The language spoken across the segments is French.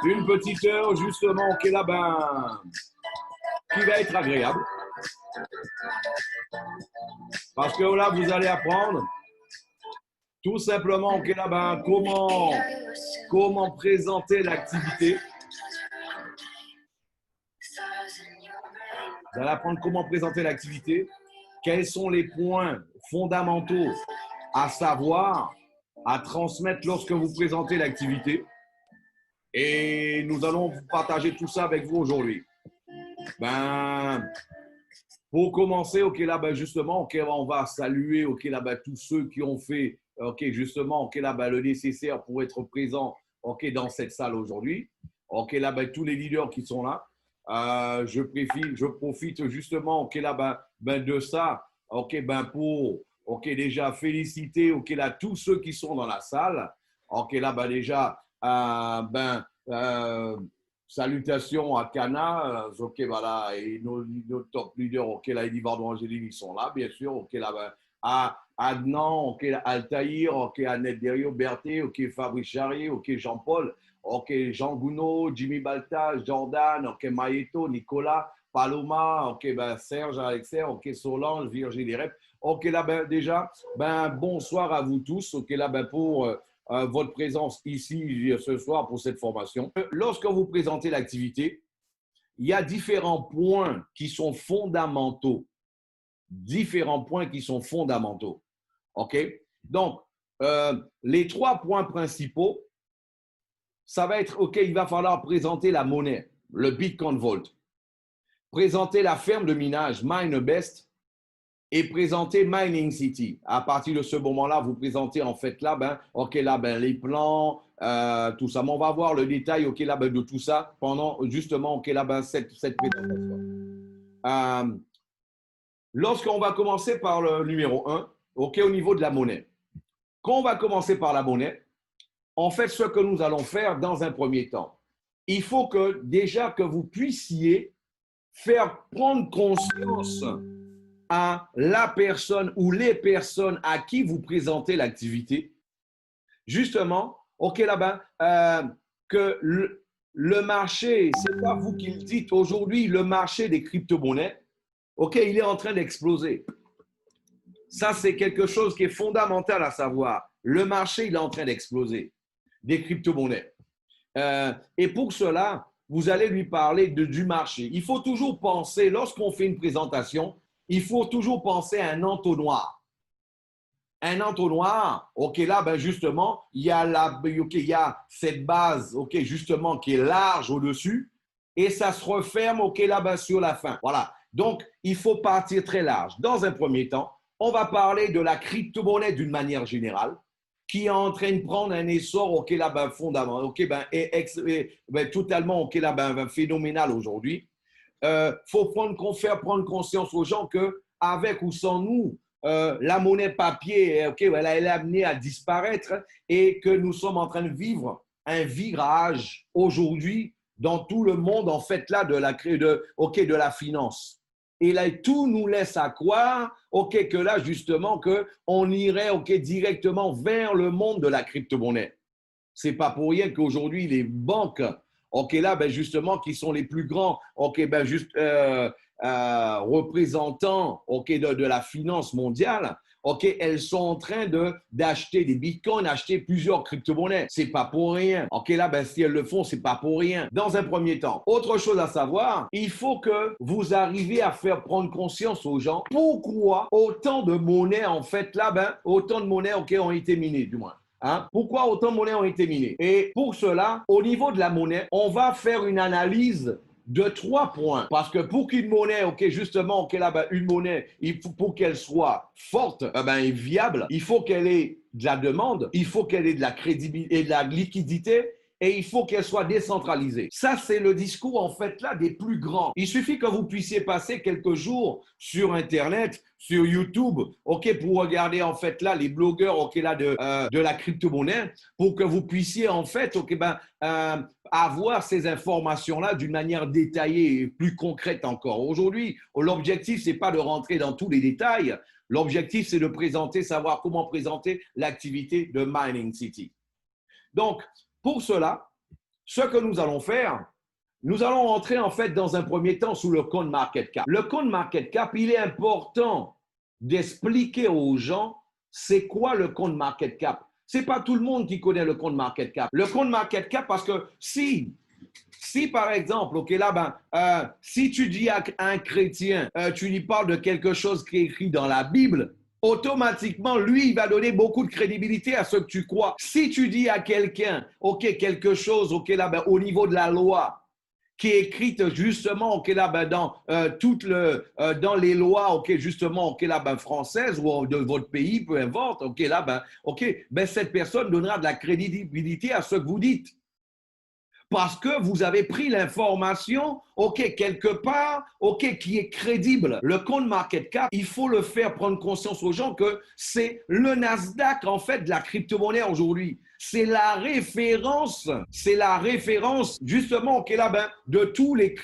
Une petite heure, justement, qui est là, qui va être agréable. Parce que là, vous allez apprendre tout simplement, qui est là, comment présenter l'activité. Vous allez apprendre comment présenter l'activité, quels sont les points fondamentaux à savoir, à transmettre lorsque vous présentez l'activité. Et nous allons partager tout ça avec vous aujourd'hui. Pour commencer, justement, on va saluer, tous ceux qui ont fait, justement, le nécessaire pour être présents, dans cette salle aujourd'hui. Tous les leaders qui sont là. Je profite justement, de ça, pour, déjà féliciter, tous ceux qui sont dans la salle. Déjà, salutations à Cana, voilà, et nos top leaders, Eddie Bardon Angéline, ils sont là, bien sûr, à Adnan, Altaïr, Annette Derriot, Berthé, Fabrice Charrier, Jean-Paul, Jean Gounod, Jimmy Balta, Jordan, Maïto, Nicolas, Paloma, Serge, Alexer, Solange, Virginie Rep. Déjà, bonsoir à vous tous, pour votre présence ici ce soir pour cette formation. Lorsque vous présentez l'activité, il y a différents points qui sont fondamentaux. Différents points qui sont fondamentaux. OK? Donc, les 3 points principaux, ça va être, il va falloir présenter la monnaie, le Bitcoin Vault. Présenter la ferme de minage, MineBest, et présenter Mining City. À partir de ce moment-là, vous présentez en fait les plans, tout ça. Mais on va voir le détail de tout ça pendant justement cette présentation. Lorsqu'on va commencer par le numéro 1, au niveau de la monnaie. Quand on va commencer par la monnaie, en fait, ce que nous allons faire dans un premier temps, il faut que déjà que vous puissiez faire prendre conscience à la personne ou les personnes à qui vous présentez l'activité, justement, que le marché, ce n'est pas vous qui le dites, aujourd'hui, le marché des crypto-monnaies, il est en train d'exploser. Ça, c'est quelque chose qui est fondamental à savoir. Le marché, il est en train d'exploser des crypto-monnaies. Et pour cela, vous allez lui parler du marché. Il faut toujours penser, lorsqu'on fait une présentation, il faut toujours penser à un entonnoir. Un entonnoir, justement, il y a cette base, justement, qui est large au-dessus et ça se referme, sur la fin. Voilà. Donc, il faut partir très large. Dans un premier temps, on va parler de la crypto-monnaie d'une manière générale qui est en train de prendre un essor, fondamental, totalement, phénoménal aujourd'hui. Faut faire prendre conscience aux gens qu'avec ou sans nous, la monnaie papier, elle est amenée à disparaître et que nous sommes en train de vivre un virage aujourd'hui dans tout le monde en fait là de la finance. Et là, tout nous laisse à croire, que là justement qu'on irait, directement vers le monde de la crypto-monnaie. C'est pas pour rien qu'aujourd'hui les banques justement, qui sont les plus grands représentants de la finance mondiale, elles sont en train d'acheter des bitcoins, d'acheter plusieurs crypto-monnaies. C'est pas pour rien. Si elles le font, c'est pas pour rien. Dans un premier temps, autre chose à savoir, il faut que vous arriviez à faire prendre conscience aux gens pourquoi autant de monnaies, en fait, autant de monnaies, ont été minées, du moins. Pourquoi autant de monnaies ont été minées? Et pour cela, au niveau de la monnaie, on va faire une analyse de 3 points. Parce que pour qu'une monnaie, justement, une monnaie, pour qu'elle soit forte et viable, il faut qu'elle ait de la demande, il faut qu'elle ait de la crédibilité et de la liquidité, et il faut qu'elle soit décentralisée. Ça, c'est le discours, en fait, là, des plus grands. Il suffit que vous puissiez passer quelques jours sur Internet, sur YouTube, pour regarder, en fait, là, les blogueurs, de la crypto-monnaie, pour que vous puissiez, en fait, avoir ces informations-là d'une manière détaillée et plus concrète encore. Aujourd'hui, l'objectif, c'est pas de rentrer dans tous les détails. L'objectif, c'est de savoir comment présenter l'activité de Mining City. Donc, pour cela, ce que nous allons faire, nous allons entrer en fait dans un premier temps sous le CoinMarketCap. Le CoinMarketCap, il est important d'expliquer aux gens c'est quoi le CoinMarketCap. Ce n'est pas tout le monde qui connaît le CoinMarketCap. Le CoinMarketCap, parce que si par exemple, ok, là, si tu dis à un chrétien, tu lui parles de quelque chose qui est écrit dans la Bible, automatiquement, lui, il va donner beaucoup de crédibilité à ce que tu crois. Si tu dis à quelqu'un, ok, quelque chose, ok, là, au niveau de la loi, qui est écrite justement, ok, là, dans les lois, ok, justement, ok, là, françaises ou de votre pays, peu importe, ok, là, cette personne donnera de la crédibilité à ce que vous dites. Parce que vous avez pris l'information, ok, quelque part, ok, qui est crédible. Le CoinMarketCap, il faut le faire prendre conscience aux gens que c'est le Nasdaq, en fait, de la crypto-monnaie aujourd'hui. C'est la référence, justement, ok, là, de tous les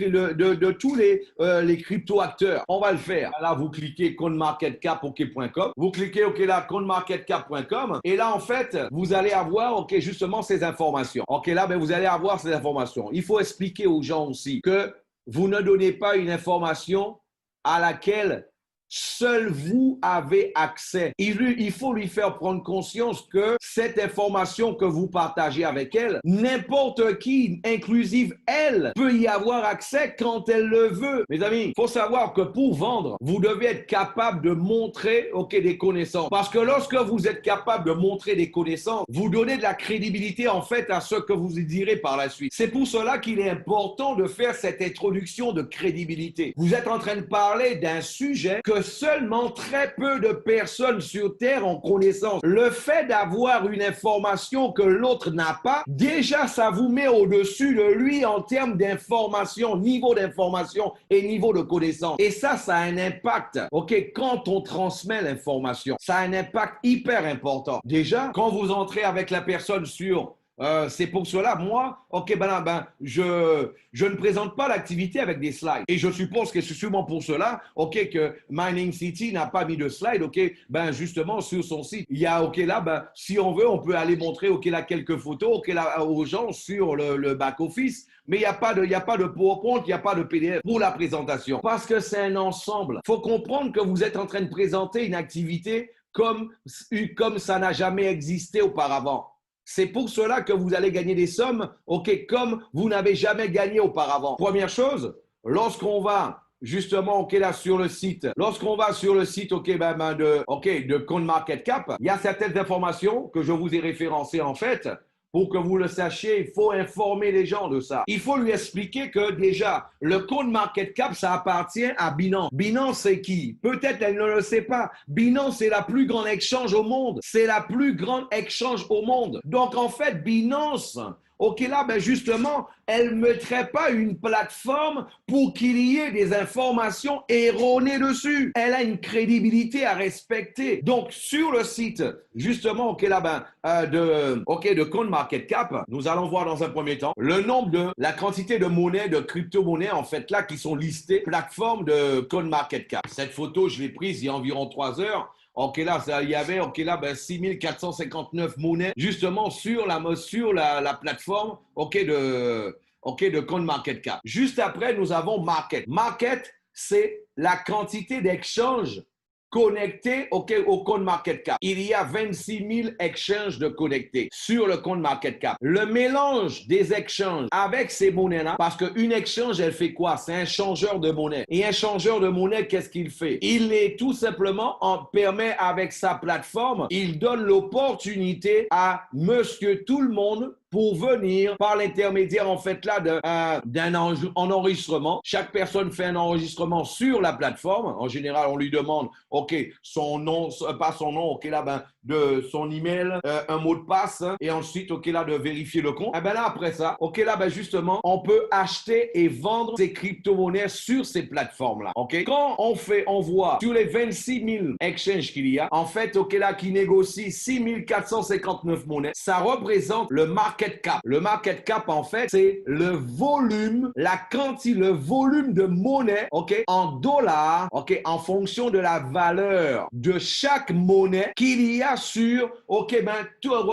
crypto-acteurs. On va le faire. Là, vous cliquez CoinMarketCap.com. Vous cliquez, ok, là, CoinMarketCap.com. Et là, en fait, vous allez avoir, ok, justement, ces informations. Ok, là, vous allez avoir ces informations. Il faut expliquer aux gens aussi que vous ne donnez pas une information à laquelle seul vous avez accès. Il faut lui faire prendre conscience que cette information que vous partagez avec elle, n'importe qui, inclusive elle, peut y avoir accès quand elle le veut. Mes amis, il faut savoir que pour vendre, vous devez être capable de montrer des connaissances. Parce que lorsque vous êtes capable de montrer des connaissances, vous donnez de la crédibilité en fait à ce que vous direz par la suite. C'est pour cela qu'il est important de faire cette introduction de crédibilité. Vous êtes en train de parler d'un sujet que seulement très peu de personnes sur Terre ont connaissance. Le fait d'avoir une information que l'autre n'a pas, déjà ça vous met au-dessus de lui en termes d'information, niveau d'information et niveau de connaissance. Et ça a un impact, quand on transmet l'information. Ça a un impact hyper important. Déjà, quand vous entrez avec la personne sur c'est pour cela, moi, je ne présente pas l'activité avec des slides. Et je suppose que c'est sûrement pour cela, que Mining City n'a pas mis de slides, justement, sur son site. Il y a, si on veut, on peut aller montrer, quelques photos, aux gens sur le back-office. Mais il n'y a pas de PowerPoint, il n'y a pas de PDF pour la présentation. Parce que c'est un ensemble. Il faut comprendre que vous êtes en train de présenter une activité comme ça n'a jamais existé auparavant. C'est pour cela que vous allez gagner des sommes, comme vous n'avez jamais gagné auparavant. Première chose, lorsqu'on va justement, là sur le site, de CoinMarketCap, il y a certaines informations que je vous ai référencées en fait. Pour que vous le sachiez, il faut informer les gens de ça. Il faut lui expliquer que déjà, le CoinMarketCap, ça appartient à Binance. Binance, c'est qui? Peut-être elle ne le sait pas. Binance, c'est la plus grande exchange au monde. C'est la plus grande exchange au monde. Donc, en fait, Binance, justement, elle ne mettrait pas une plateforme pour qu'il y ait des informations erronées dessus. Elle a une crédibilité à respecter. Donc, sur le site, justement, de CoinMarketCap, nous allons voir dans un premier temps la quantité de monnaies, de crypto-monnaies, en fait, là, qui sont listées, plateforme de CoinMarketCap. Cette photo, je l'ai prise il y a environ 3 heures. Il y avait 6459 monnaies justement sur la plateforme de CoinMarketCap. Juste après, nous avons Market. Market, c'est la quantité d'échanges connectés au CoinMarketCap. Il y a 26 000 exchanges de connectés sur le CoinMarketCap. Le mélange des exchanges avec ces monnaies-là, parce qu'une exchange, elle fait quoi? C'est un changeur de monnaie. Et un changeur de monnaie, qu'est-ce qu'il fait? Il est tout simplement, permet avec sa plateforme, il donne l'opportunité à monsieur tout le monde pour venir par l'intermédiaire en fait là d'un enregistrement. Chaque personne fait un enregistrement sur la plateforme. En général, on lui demande son nom, pas son nom, de son email, un mot de passe, et ensuite de vérifier le compte. Et là après ça, justement, on peut acheter et vendre ces crypto-monnaies sur ces plateformes-là. Quand on voit sur les 26 000 exchanges qu'il y a, en fait, qui négocient 6 459 monnaies, ça représente le market market cap. Le market cap, en fait, c'est le volume, la quantité, le volume de monnaie, ok, en dollars, ok, en fonction de la valeur de chaque monnaie qu'il y a sur, ok, ben,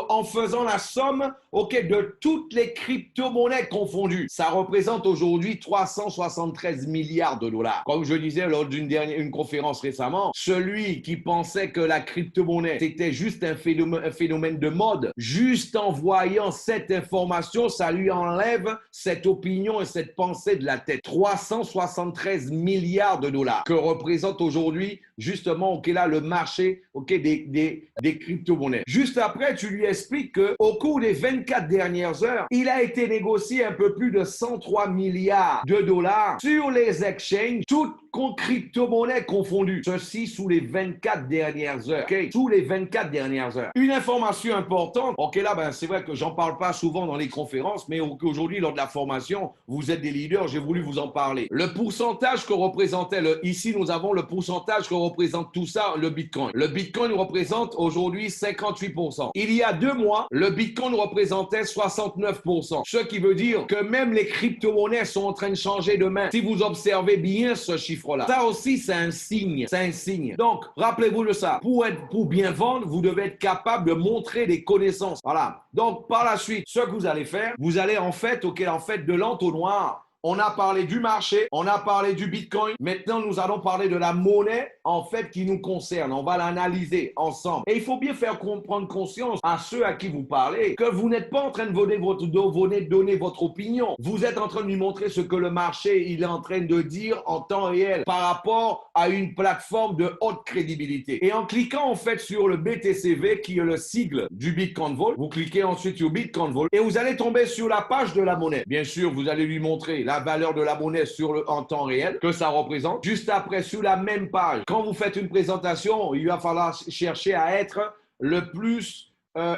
en faisant la somme, ok, de toutes les crypto-monnaies confondues. Ça représente aujourd'hui 373 milliards de dollars. Comme je disais lors d'une conférence récemment, celui qui pensait que la crypto-monnaie, c'était juste un phénomène de mode, juste en voyant cette information, ça lui enlève cette opinion et cette pensée de la tête. 373 milliards de dollars que représente aujourd'hui justement, ok, là, le marché, ok, des crypto-monnaies. Juste après, tu lui expliques qu'au cours des 24 dernières heures, il a été négocié un peu plus de 103 milliards de dollars sur les exchanges, toutes crypto-monnaies confondues. Ceci sous les 24 dernières heures. Okay? Sous les 24 dernières heures. Une information importante, ok, là, ben, c'est vrai que j'en parle pas souvent dans les conférences, mais aujourd'hui, lors de la formation, vous êtes des leaders, j'ai voulu vous en parler. Le pourcentage que représentait, ici, nous avons le pourcentage que représente tout ça, le Bitcoin. Le Bitcoin représente aujourd'hui 58%. Il y a 2 mois, le Bitcoin représentait 69%. Ce qui veut dire que même les crypto-monnaies sont en train de changer de main. Si vous observez bien ce chiffre-là, ça aussi, c'est un signe. C'est un signe. Donc, rappelez-vous de ça. Pour bien vendre, vous devez être capable de montrer des connaissances. Voilà. Donc, par la suite, ce que vous allez faire, vous allez en fait, ok, en fait, de l'entonnoir. On a parlé du marché, on a parlé du Bitcoin. Maintenant, nous allons parler de la monnaie, en fait, qui nous concerne. On va l'analyser ensemble. Et il faut bien faire prendre conscience à ceux à qui vous parlez que vous n'êtes pas en train de donner votre opinion. Vous êtes en train de lui montrer ce que le marché, il est en train de dire en temps réel par rapport à une plateforme de haute crédibilité. Et en cliquant, en fait, sur le BTCV, qui est le sigle du Bitcoin Vault, vous cliquez ensuite sur Bitcoin Vault et vous allez tomber sur la page de la monnaie. Bien sûr, vous allez lui montrer la valeur de la monnaie en temps réel que ça représente. Juste après, sur la même page, quand vous faites une présentation, il va falloir chercher à être le plus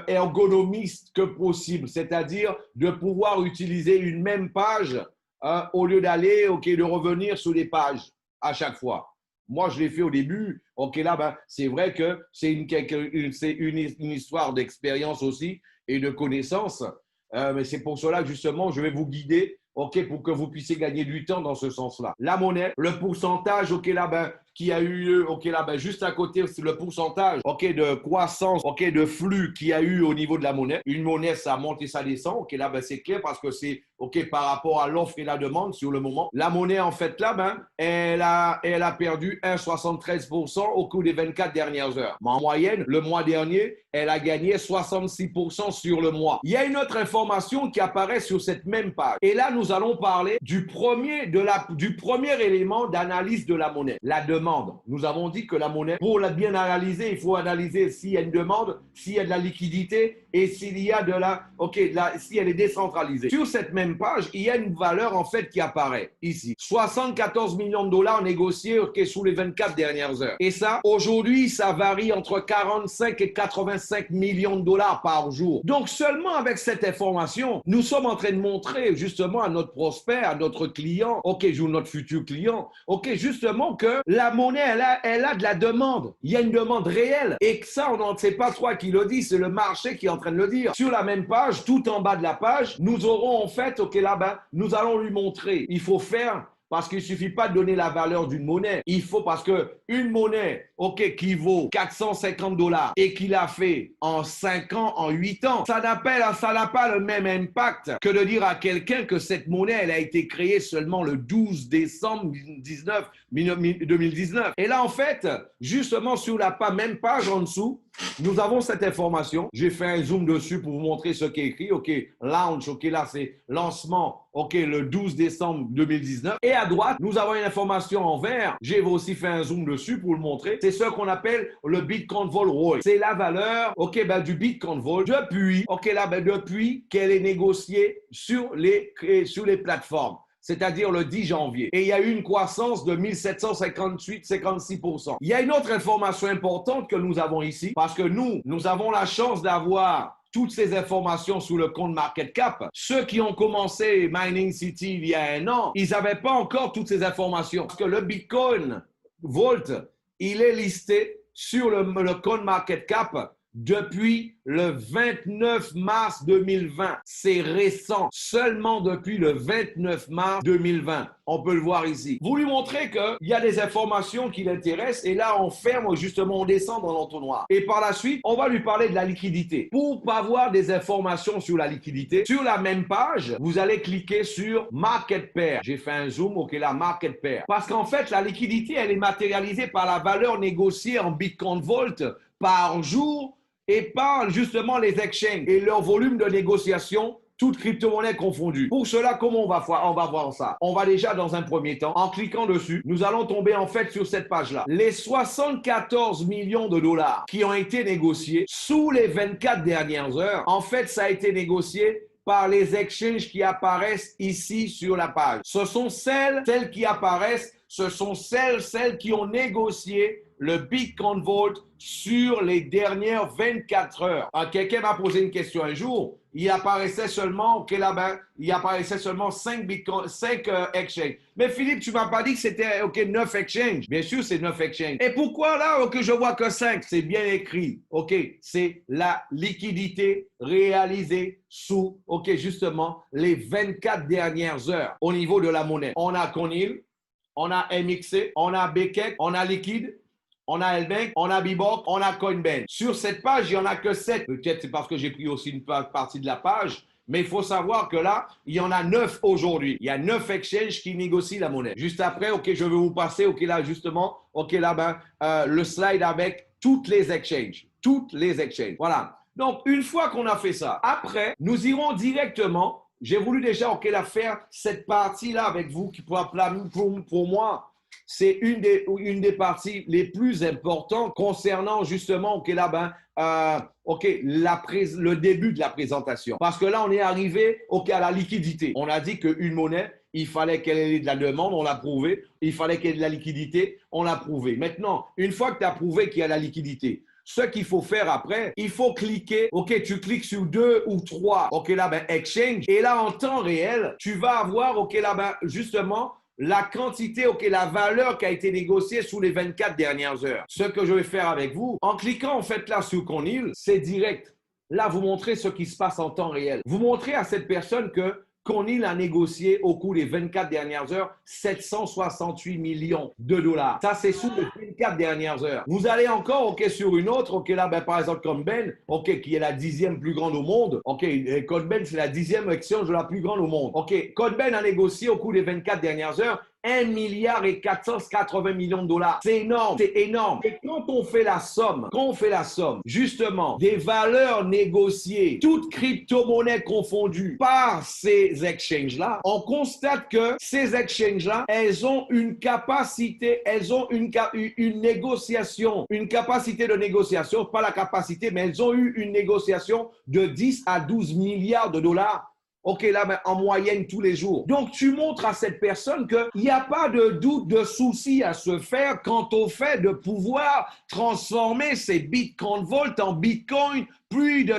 ergonomiste que possible, c'est-à-dire de pouvoir utiliser une même page au lieu d'aller, ok, de revenir sur les pages à chaque fois. Moi, je l'ai fait au début. Ok, là, ben, c'est vrai que c'est une histoire d'expérience aussi et de connaissance. Mais c'est pour cela que justement, je vais vous guider, ok, pour que vous puissiez gagner du temps dans ce sens-là. La monnaie, le pourcentage, ok, là, ben, qui a eu lieu, ok, là, ben, juste à côté, c'est le pourcentage, ok, de croissance, ok, de flux qu'il y a eu au niveau de la monnaie. Une monnaie, ça monte et ça descend, ok, là, ben, c'est clair parce que c'est, ok, par rapport à l'offre et la demande sur le moment. La monnaie, en fait, là, ben, elle a perdu 1,73% au cours des 24 dernières heures. Mais en moyenne, le mois dernier, elle a gagné 66% sur le mois. Il y a une autre information qui apparaît sur cette même page. Et là, nous allons parler du premier élément d'analyse de la monnaie, la demande. Nous avons dit que la monnaie, pour la bien analyser, il faut analyser s'il y a une demande, s'il y a de la liquidité et s'il y a si elle est décentralisée. Sur cette même page, il y a une valeur en fait qui apparaît ici. 74 millions de dollars négociés sous les 24 dernières heures. Et ça, aujourd'hui, ça varie entre 45 et 85 millions de dollars par jour. Donc, seulement avec cette information, nous sommes en train de montrer justement à notre prospect, à notre client, notre futur client, justement que la monnaie, elle a de la demande. Il y a une demande réelle. Et que ça, on n'en sait pas toi qui le dit, c'est le marché qui est en train de le dire. Sur la même page, tout en bas de la page, nous aurons en fait, nous allons lui montrer. Il faut faire parce qu'il ne suffit pas de donner la valeur d'une monnaie. Il faut, parce qu'une monnaie, qui vaut 450 dollars et qu'il a fait en 5 ans, en 8 ans, ça n'a pas le même impact que de dire à quelqu'un que cette monnaie, elle a été créée seulement le 12 décembre 2019. Et là, en fait, justement, sur la même page en dessous, nous avons cette information. J'ai fait un zoom dessus pour vous montrer ce qui est écrit. Launch, là, c'est lancement, le 12 décembre 2019. Et à droite, nous avons une information en vert. J'ai aussi fait un zoom dessus pour le montrer. C'est ce qu'on appelle le Bitcoin Vault ROI. C'est la valeur, du Bitcoin Vault depuis qu'elle est négociée sur les plateformes. C'est-à-dire le 10 janvier. Et il y a eu une croissance de 1756%. Il y a une autre information importante que nous avons ici, parce que nous avons la chance d'avoir toutes ces informations sous le compte Market Cap. Ceux qui ont commencé Mining City il y a 1 an, ils n'avaient pas encore toutes ces informations. Parce que le Bitcoin Vault, il est listé sur le compte Market Cap depuis le 29 mars 2020. C'est récent, seulement depuis le 29 mars 2020. On peut le voir ici. Vous lui montrez qu'il y a des informations qui l'intéressent et là, on ferme justement, on descend dans l'entonnoir. Et par la suite, on va lui parler de la liquidité. Pour avoir des informations sur la liquidité, sur la même page, vous allez cliquer sur Market Pair. J'ai fait un zoom, ok, là, Market Pair. Parce qu'en fait, la liquidité, elle est matérialisée par la valeur négociée en Bitcoin Vault par jour et par justement les exchanges et leur volume de négociation, toutes crypto-monnaies confondues. Pour cela, comment on va voir ça? On va déjà, dans un premier temps, en cliquant dessus, nous allons tomber en fait sur cette page-là. Les 74 millions de dollars qui ont été négociés sous les 24 dernières heures, en fait, ça a été négocié par les exchanges qui apparaissent ici sur la page. Ce sont celles qui apparaissent, ce sont celles qui ont négocié le Bitcoin Vault sur les dernières 24 heures. Quelqu'un m'a posé une question un jour. Il apparaissait seulement, ok là-bas, il apparaissait seulement 5 exchanges. Mais Philippe, tu m'as pas dit que c'était 9 exchanges. Bien sûr, c'est 9 exchanges. Et pourquoi là, je vois que 5? C'est bien écrit. Ok, c'est la liquidité réalisée sous, justement, les 24 dernières heures au niveau de la monnaie. On a Conil, on a MXC, on a Bekek, on a Liquide, on a Elbank, on a Bibok, on a Coinbase. Sur cette page, il n'y en a que 7. Peut-être c'est parce que j'ai pris aussi une partie de la page. Mais il faut savoir que là, il y en a 9 aujourd'hui. Il y a 9 exchanges qui négocient la monnaie. Juste après, je vais vous passer, là, justement, le slide avec toutes les exchanges. Toutes les exchanges. Voilà. Donc, une fois qu'on a fait ça, après, nous irons directement. J'ai voulu déjà, faire cette partie-là avec vous qui pour moi, c'est une des parties les plus importantes concernant justement le début de la présentation. Parce que là, on est arrivé à la liquidité. On a dit qu'une monnaie, il fallait qu'elle ait de la demande, on l'a prouvé. Il fallait qu'elle ait de la liquidité, on l'a prouvé. Maintenant, une fois que tu as prouvé qu'il y a la liquidité, ce qu'il faut faire après, il faut cliquer, tu cliques sur 2 ou 3, exchange. Et là, en temps réel, tu vas avoir, justement, la quantité, la valeur qui a été négociée sous les 24 dernières heures. Ce que je vais faire avec vous, en cliquant en fait là sur Conil, c'est direct. Là, vous montrez ce qui se passe en temps réel. Vous montrez à cette personne que Conil a négocié au cours des 24 dernières heures 768 millions de dollars. Ça, c'est sous les 24 dernières heures. Vous allez encore, sur une autre, par exemple, Coinbase, qui est la 10e plus grande au monde. Coinbase, c'est la 10e exchange la plus grande au monde. Coinbase a négocié au cours des 24 dernières heures 1 milliard et 480 millions de dollars. C'est énorme, c'est énorme. Et quand on fait la somme, justement, des valeurs négociées, toutes crypto-monnaies confondues par ces exchanges-là, on constate que ces exchanges-là, elles ont une capacité, une négociation, une capacité de négociation, pas la capacité, mais elles ont eu une négociation de 10 à 12 milliards de dollars. En moyenne tous les jours. Donc, tu montres à cette personne qu'il n'y a pas de doute, de souci à se faire quant au fait de pouvoir transformer ces Bitcoin Vault en Bitcoin, puis de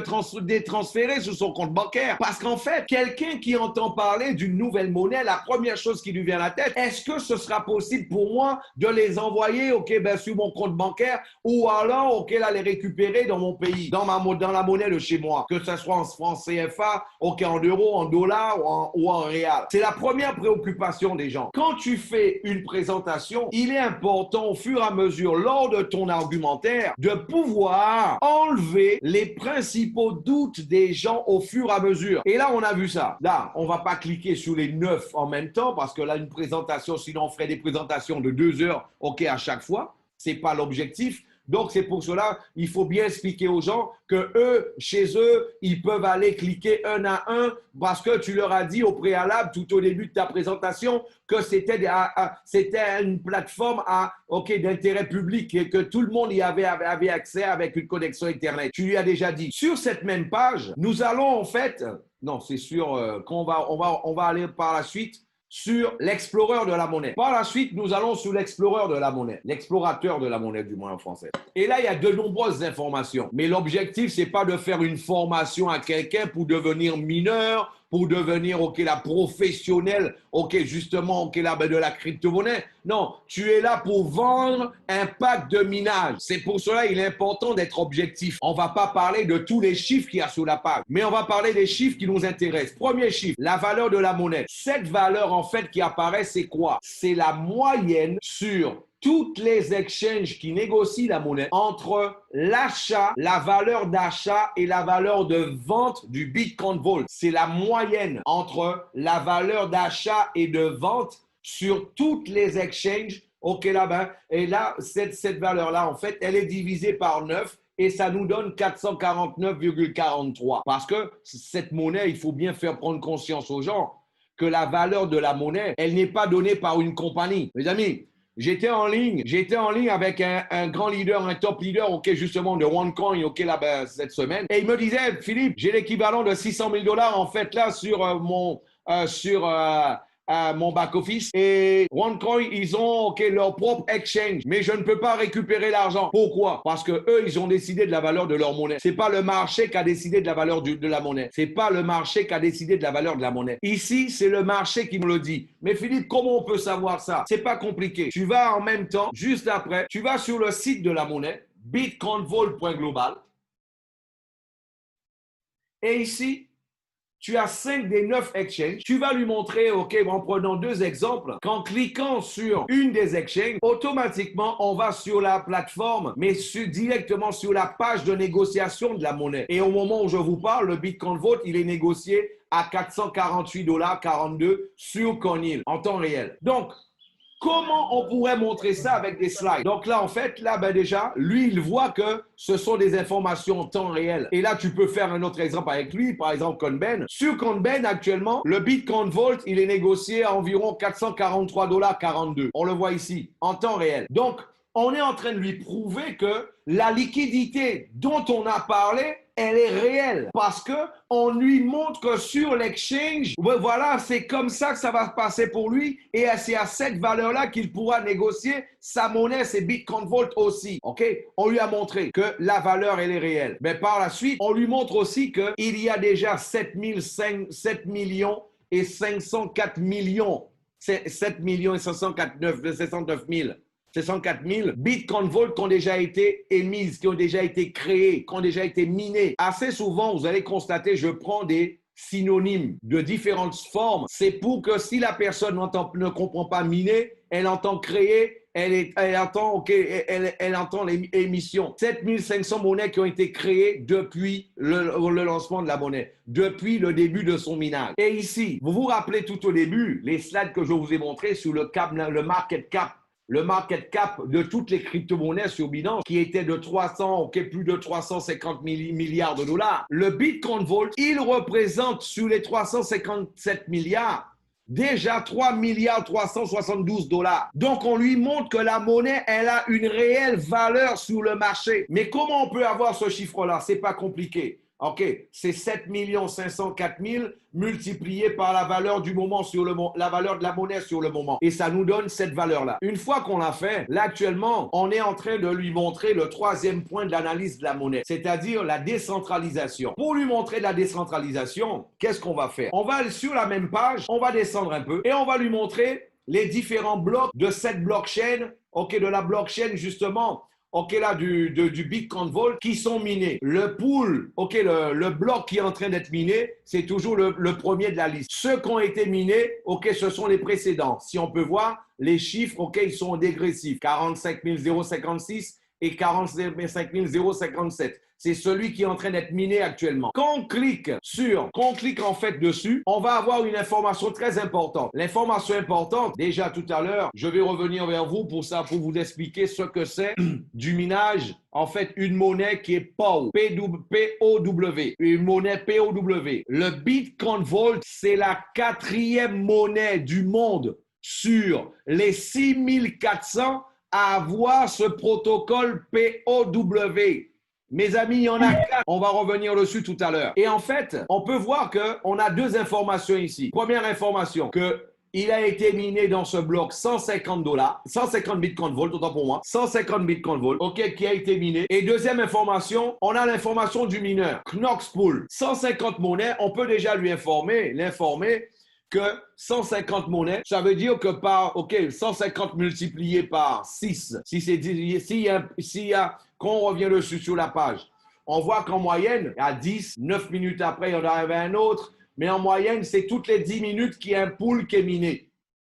transférer sur son compte bancaire. Parce qu'en fait, quelqu'un qui entend parler d'une nouvelle monnaie, la première chose qui lui vient à la tête, est-ce que ce sera possible pour moi de les envoyer sur mon compte bancaire ou alors les récupérer dans mon pays, dans la monnaie de chez moi, que ce soit en francs CFA, en euros, en dollars ou en réal. C'est la première préoccupation des gens. Quand tu fais une présentation, il est important au fur et à mesure, lors de ton argumentaire, de pouvoir enlever les principaux doutes des gens au fur et à mesure. Et là, on a vu ça. Là, on ne va pas cliquer sur les 9 en même temps parce que là, une présentation, sinon on ferait des présentations de 2 heures, à chaque fois. Ce n'est pas l'objectif. Donc, c'est pour cela, il faut bien expliquer aux gens que eux, chez eux, ils peuvent aller cliquer un à un parce que tu leur as dit au préalable, tout au début de ta présentation, que c'était une plateforme d'intérêt public et que tout le monde y avait accès avec une connexion Internet. Tu lui as déjà dit. Sur cette même page, nous allons en fait, non, c'est sûr qu'on va aller par la suite sur l'explorer de la monnaie. Par la suite, nous allons sur l'explorer de la monnaie, l'explorateur de la monnaie du moins en français. Et là, il y a de nombreuses informations. Mais l'objectif, c'est pas de faire une formation à quelqu'un pour devenir mineur, pour devenir la professionnelle justement de la crypto-monnaie. Non, tu es là pour vendre un pack de minage. C'est pour cela qu'il est important d'être objectif. On ne va pas parler de tous les chiffres qu'il y a sur la page, mais on va parler des chiffres qui nous intéressent. Premier chiffre, la valeur de la monnaie. Cette valeur en fait qui apparaît, c'est quoi? C'est la moyenne sur toutes les exchanges qui négocient la monnaie entre l'achat, la valeur d'achat et la valeur de vente du Bitcoin Vault. C'est la moyenne entre la valeur d'achat et de vente sur toutes les exchanges. Et là, cette valeur-là, en fait, elle est divisée par 9 et ça nous donne 449,43. Parce que cette monnaie, il faut bien faire prendre conscience aux gens que la valeur de la monnaie, elle n'est pas donnée par une compagnie. Mes amis, j'étais en ligne avec un grand leader, un top leader, justement de OneCoin, cette semaine. Et il me disait, Philippe, j'ai l'équivalent de 600 000 $ en fait là sur mon back-office. Et OneCoin, ils ont leur propre exchange. Mais je ne peux pas récupérer l'argent. Pourquoi? Parce que eux, ils ont décidé de la valeur de leur monnaie. C'est pas le marché qui a décidé de la valeur de la monnaie. C'est pas le marché qui a décidé de la valeur de la monnaie. Ici, c'est le marché qui nous le dit. Mais Philippe, comment on peut savoir ça? C'est pas compliqué. Tu vas en même temps, juste après, tu vas sur le site de la monnaie, bitcoinvault.global. Et ici, tu as 5 des 9 exchanges. Tu vas lui montrer, en prenant 2 exemples, qu'en cliquant sur une des exchanges, automatiquement, on va sur la plateforme, mais directement sur la page de négociation de la monnaie. Et au moment où je vous parle, le Bitcoin Vault, il est négocié à 448,42 $ sur Coinhill en temps réel. Donc, comment on pourrait montrer ça avec des slides? Donc là, en fait, déjà, lui, il voit que ce sont des informations en temps réel. Et là, tu peux faire un autre exemple avec lui, par exemple, Coinbase. Sur Coinbase, actuellement, le Bitcoin Vault, il est négocié à environ 443,42 $. On le voit ici, en temps réel. Donc, on est en train de lui prouver que la liquidité dont on a parlé, elle est réelle parce que on lui montre que sur l'exchange, voilà, c'est comme ça que ça va se passer pour lui et c'est à cette valeur-là qu'il pourra négocier sa monnaie, ses Bitcoin Vault aussi. On lui a montré que la valeur, elle est réelle. Mais par la suite, on lui montre aussi qu'il y a déjà 7 millions et 504 millions, 7 millions et 604 000 Bitcoin Vault qui ont déjà été émises, qui ont déjà été créées, qui ont déjà été minées. Assez souvent, vous allez constater, je prends des synonymes de différentes formes. C'est pour que si la personne ne comprend pas miner, elle entend créer, elle entend l'émission. 7500 monnaies qui ont été créées depuis le lancement de la monnaie, depuis le début de son minage. Et ici, vous vous rappelez tout au début, les slides que je vous ai montrés sur le market cap. Le market cap de toutes les crypto-monnaies sur Binance, qui était de plus de 350 milliards de dollars. Le Bitcoin Vault, il représente sur les 357 milliards, déjà 3 milliards 372 $. Donc, on lui montre que la monnaie, elle a une réelle valeur sur le marché. Mais comment on peut avoir ce chiffre-là? C'est pas compliqué. C'est 7 504 000 multiplié par la valeur du moment la valeur de la monnaie sur le moment. Et ça nous donne cette valeur-là. Une fois qu'on l'a fait, là actuellement, on est en train de lui montrer le 3e point de l'analyse de la monnaie, c'est-à-dire la décentralisation. Pour lui montrer la décentralisation, qu'est-ce qu'on va faire? On va aller sur la même page, on va descendre un peu et on va lui montrer les différents blocs de cette blockchain, de la blockchain justement, du Bitcoin Vault qui sont minés. Le pool, le bloc qui est en train d'être miné, c'est toujours le premier de la liste. Ceux qui ont été minés, ce sont les précédents. Si on peut voir, les chiffres, ils sont dégressifs. 45 056 et 45 057. C'est celui qui est en train d'être miné actuellement. Quand on clique en fait dessus, on va avoir une information très importante. L'information importante, déjà tout à l'heure, je vais revenir vers vous pour vous expliquer ce que c'est du minage. En fait, une monnaie qui est POW, P-O-W, une monnaie POW. Le Bitcoin Vault, c'est la 4e monnaie du monde sur les 6400 à avoir ce protocole POW. Mes amis, il y en a 4. On va revenir dessus tout à l'heure. Et en fait, on peut voir qu'on a 2 informations ici. Première information, que il a été miné dans ce bloc 150 $, 150 Bitcoin Vault, autant pour moi, 150 Bitcoin Vault, ok, qui a été miné. Et deuxième information, on a l'information du mineur, Knoxpool, 150 monnaies, on peut déjà l'informer que 150 monnaies, ça veut dire que par, ok, 150 multiplié par 6, quand on revient dessus sur la page, on voit qu'en moyenne, à 10, 9 minutes après, il y en arrive un autre, mais en moyenne, c'est toutes les 10 minutes qu'il y a un pool qui est miné.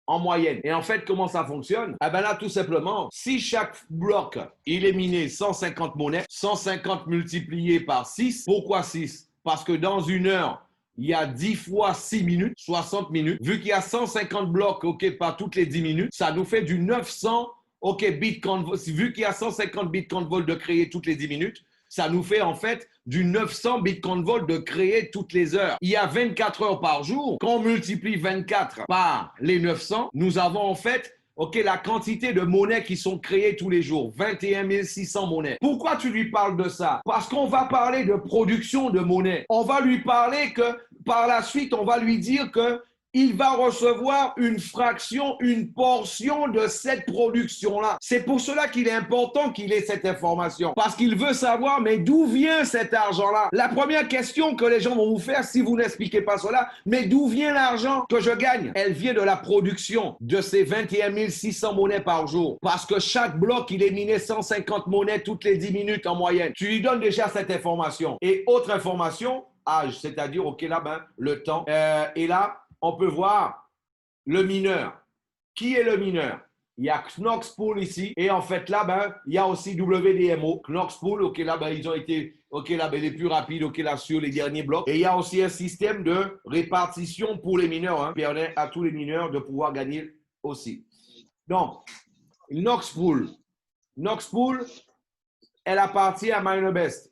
En moyenne. Et en fait, comment ça fonctionne? Eh bien là, tout simplement, si chaque bloc, il est miné 150 monnaies, 150 multiplié par 6, pourquoi 6? Parce que dans une heure, il y a 10 fois 6 minutes, 60 minutes. Vu qu'il y a 150 blocs, ok, par toutes les 10 minutes, ça nous fait du 900, ok, Bitcoin. Vu qu'il y a 150 Bitcoin Vault de créer toutes les 10 minutes, ça nous fait en fait du 900 Bitcoin Vault de créer toutes les heures. Il y a 24 heures par jour. Quand on multiplie 24 par les 900, nous avons en fait la quantité de monnaies qui sont créées tous les jours. 21 600 monnaies. Pourquoi tu lui parles de ça? Parce qu'on va parler de production de monnaie. On va lui parler que par la suite, on va lui dire que il va recevoir une fraction, une portion de cette production-là. C'est pour cela qu'il est important qu'il ait cette information. Parce qu'il veut savoir, mais d'où vient cet argent-là? La première question que les gens vont vous faire, si vous n'expliquez pas cela, mais d'où vient l'argent que je gagne? Elle vient de la production de ces 21 600 monnaies par jour. Parce que chaque bloc, il est miné 150 monnaies toutes les 10 minutes en moyenne. Tu lui donnes déjà cette information. Et autre information, âge, c'est-à-dire, le temps. Et là, on peut voir le mineur. Qui est le mineur? Il y a Knoxpool ici. Et en fait, là, il y a aussi WDMO. Knoxpool, ils ont été, les plus rapides, là, sur les derniers blocs. Et il y a aussi un système de répartition pour les mineurs, qui permet à tous les mineurs de pouvoir gagner aussi. Donc, Knoxpool, elle appartient à MinerBest.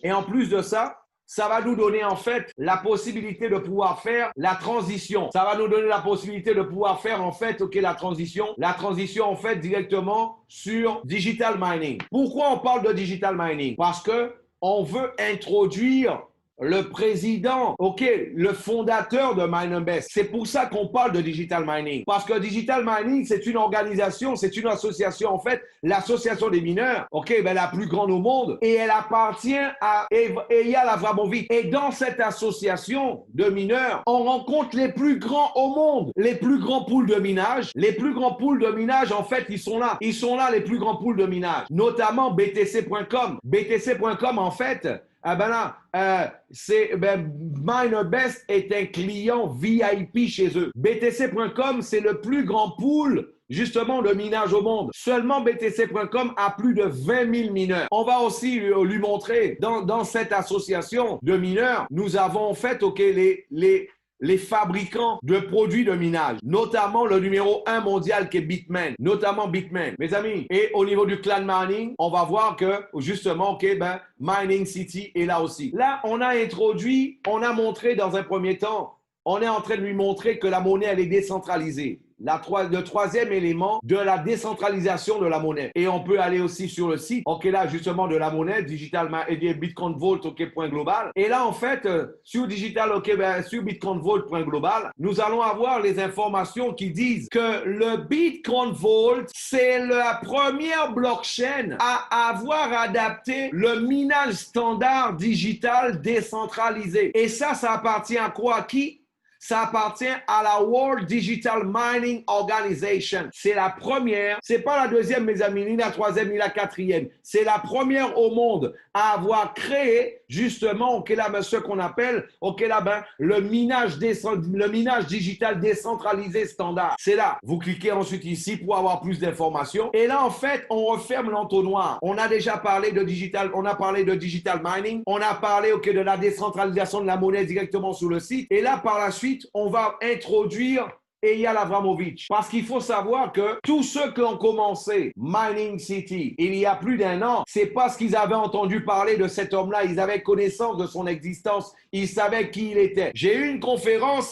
Et en plus de ça, ça va nous donner en fait la possibilité de pouvoir faire la transition. Ça va nous donner la possibilité de pouvoir faire en fait la transition en fait directement sur digital mining. Pourquoi on parle de digital mining? Parce que on veut introduire le président, le fondateur de MinerBest. C'est pour ça qu'on parle de digital mining. Parce que digital mining, c'est une organisation, c'est une association, en fait, l'association des mineurs, la plus grande au monde, et elle appartient à Eyal Abramovich. Et dans cette association de mineurs, on rencontre les plus grands au monde, les plus grands pools de minage. Les plus grands pools de minage, en fait, ils sont là. Ils sont là, les plus grands pools de minage, notamment BTC.com. BTC.com, en fait, MinerBest est un client VIP chez eux. BTC.com, c'est le plus grand pool justement de minage au monde. Seulement BTC.com a plus de 20 000 mineurs. On va aussi lui montrer dans cette association de mineurs, nous avons en fait les fabricants de produits de minage, notamment le numéro 1 mondial qui est Bitmain, mes amis. Et au niveau du clan mining, on va voir que justement, Mining City est là aussi. Là, on a montré dans un premier temps, on est en train de lui montrer que la monnaie, elle est décentralisée. Le troisième élément de la décentralisation de la monnaie. Et on peut aller aussi sur le site, là, justement, de la monnaie, digital et Bitcoin Vault, point global. Et là, en fait, sur sur Bitcoin Vault, global, nous allons avoir les informations qui disent que le Bitcoin Vault, c'est la première blockchain à avoir adapté le minage standard digital décentralisé. Et ça appartient à quoi? Qui? Ça appartient à la World Digital Mining Organization. C'est la première, c'est pas la deuxième, mes amis, ni la troisième, ni la quatrième. C'est la première au monde à avoir créé justement, ce qu'on appelle, le minage digital décentralisé standard. C'est là. Vous cliquez ensuite ici pour avoir plus d'informations. Et là, en fait, on referme l'entonnoir. On a déjà parlé de digital mining. On a parlé, de la décentralisation de la monnaie directement sur le site. Et là, par la suite, on va introduire Eyal Abramovich. Parce qu'il faut savoir que tous ceux qui ont commencé Mining City il y a plus d'1 an, c'est parce qu'ils avaient entendu parler de cet homme-là, ils avaient connaissance de son existence, ils savaient qui il était. J'ai eu une conférence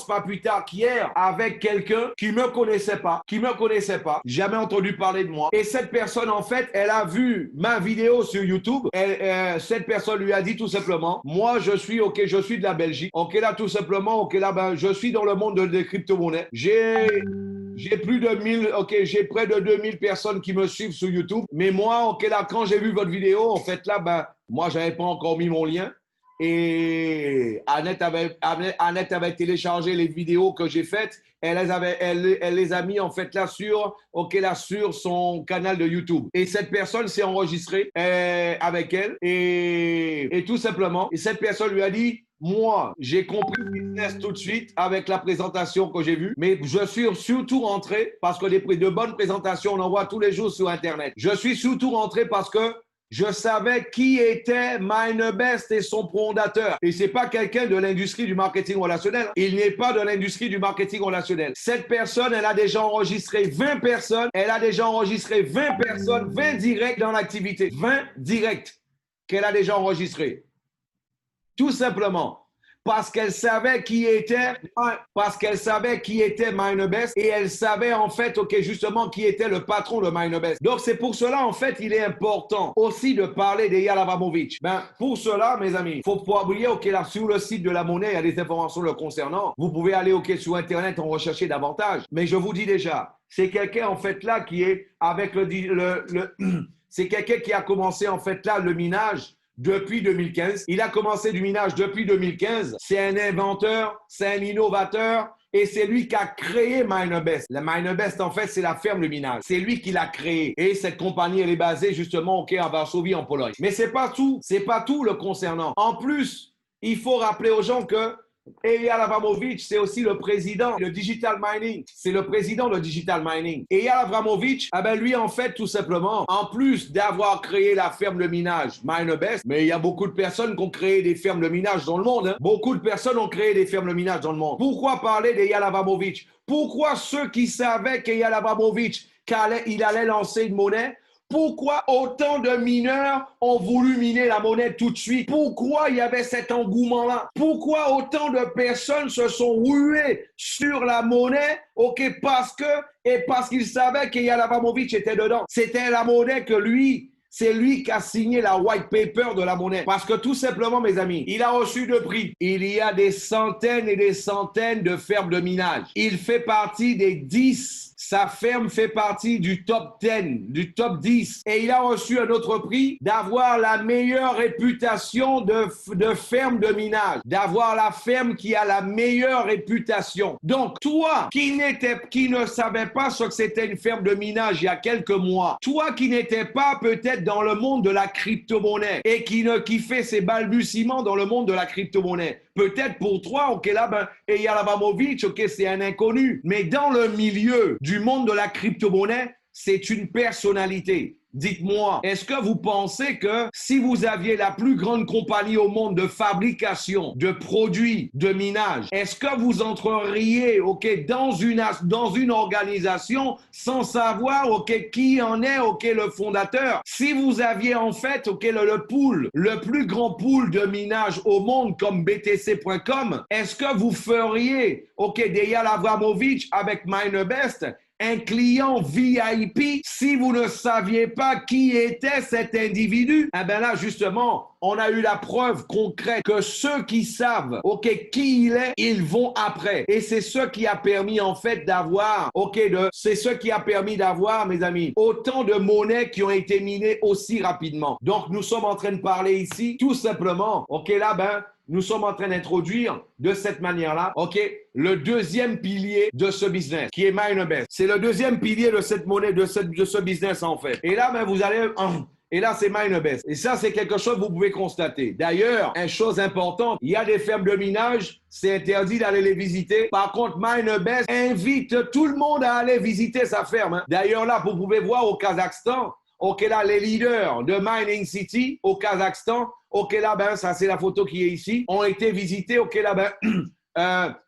pas plus tard qu'hier avec quelqu'un qui me connaissait pas, jamais entendu parler de moi. Et cette personne, en fait, elle a vu ma vidéo sur YouTube. Cette personne lui a dit tout simplement, moi, je suis de la Belgique. Ok, là, tout simplement, ok, là, ben, je suis dans le monde des crypto-monnaies. J'ai plus de 1000, ok, j'ai près de 2000 personnes qui me suivent sur YouTube. Mais moi, ok, là, quand j'ai vu votre vidéo, en fait, là, ben, moi, j'avais pas encore mis mon lien. Et Annette avait téléchargé les vidéos que j'ai faites. Elle les a mis en fait là sur son canal de YouTube. Et cette personne s'est enregistrée avec elle. Et tout simplement, et cette personne lui a dit, moi, j'ai compris le business tout de suite avec la présentation que j'ai vue. Mais je suis surtout rentré parce que de bonnes présentations, on en voit tous les jours sur Internet. Je suis surtout rentré parce que je savais qui était MineBest et son fondateur. Et ce n'est pas quelqu'un de l'industrie du marketing relationnel. Il n'est pas de l'industrie du marketing relationnel. Cette personne, elle a déjà enregistré 20 personnes. 20 directs dans l'activité. 20 directs qu'elle a déjà enregistrés. Tout simplement. Parce qu'elle savait qui était MineBest et elle savait en fait, justement, qui était le patron de MineBest. Donc, c'est pour cela, en fait, il est important aussi de parler d'Eyal Abramovich. Pour cela, mes amis, il faut pas oublier, là, sur le site de la monnaie, il y a des informations le concernant. Vous pouvez aller, sur Internet, en rechercher davantage. Mais je vous dis déjà, c'est quelqu'un, en fait, là, qui est avec c'est quelqu'un qui a commencé, en fait, là, le minage depuis 2015. Il a commencé du minage depuis 2015. C'est un inventeur, c'est un innovateur et c'est lui qui a créé MineBest. La MineBest, en fait, c'est la ferme de minage. C'est lui qui l'a créé. Et cette compagnie, elle est basée justement à Varsovie, en Pologne. Mais c'est pas tout le concernant. En plus, il faut rappeler aux gens que Eyal Abramovich, c'est aussi le président de Digital Mining. C'est le président de Digital Mining. Eyal Abramovich, lui, en fait, tout simplement, en plus d'avoir créé la ferme de minage MineBest, mais il y a beaucoup de personnes qui ont créé des fermes de minage dans le monde. Hein. Beaucoup de personnes ont créé des fermes de minage dans le monde. Pourquoi parler d'Eyal Abramovich? Pourquoi ceux qui savaient qu'Eyal Abramovich, il allait lancer une monnaie? Pourquoi autant de mineurs ont voulu miner la monnaie tout de suite? Pourquoi il y avait cet engouement-là? Pourquoi autant de personnes se sont ruées sur la monnaie? Parce qu'ils savaient qu'Eyal Abramovich était dedans. C'était la monnaie c'est lui qui a signé la white paper de la monnaie. Parce que tout simplement, mes amis, il a reçu de prix. Il y a des centaines et des centaines de fermes de minage. Il fait partie des 10. Sa ferme fait partie du top 10, du top 10. Et il a reçu un autre prix d'avoir la meilleure réputation de ferme de minage. D'avoir la ferme qui a la meilleure réputation. Donc, toi qui ne savais pas ce que c'était une ferme de minage il y a quelques mois, toi qui n'étais pas peut-être dans le monde de la crypto-monnaie et qui fait ses balbutiements dans le monde de la crypto-monnaie, peut-être pour toi, Eyal Abramovich, c'est un inconnu. Mais dans le milieu du monde de la crypto-monnaie, c'est une personnalité. Dites-moi, est-ce que vous pensez que si vous aviez la plus grande compagnie au monde de fabrication de produits de minage, est-ce que vous entreriez dans une organisation sans savoir qui en est le fondateur? Si vous aviez en fait le plus grand pool de minage au monde comme BTC.com, est-ce que vous feriez d'Eyal Abramovich avec MineBest un client VIP si vous ne saviez pas qui était cet individu? Là, justement, on a eu la preuve concrète que ceux qui savent, qui il est, ils vont après. Et c'est ce qui a permis, en fait, d'avoir, mes amis, autant de monnaies qui ont été minées aussi rapidement. Donc, nous sommes en train de parler ici, tout simplement, nous sommes en train d'introduire de cette manière-là, le deuxième pilier de ce business, qui est MineBest. C'est le deuxième pilier de cette monnaie, de ce business, en fait. Et là, vous allez... Et là, c'est MineBest. Et ça, c'est quelque chose que vous pouvez constater. D'ailleurs, une chose importante, il y a des fermes de minage, c'est interdit d'aller les visiter. Par contre, MineBest invite tout le monde à aller visiter sa ferme. Hein. D'ailleurs, là, vous pouvez voir au Kazakhstan, là, les leaders de Mining City au Kazakhstan, ça, c'est la photo qui est ici, ont été visités,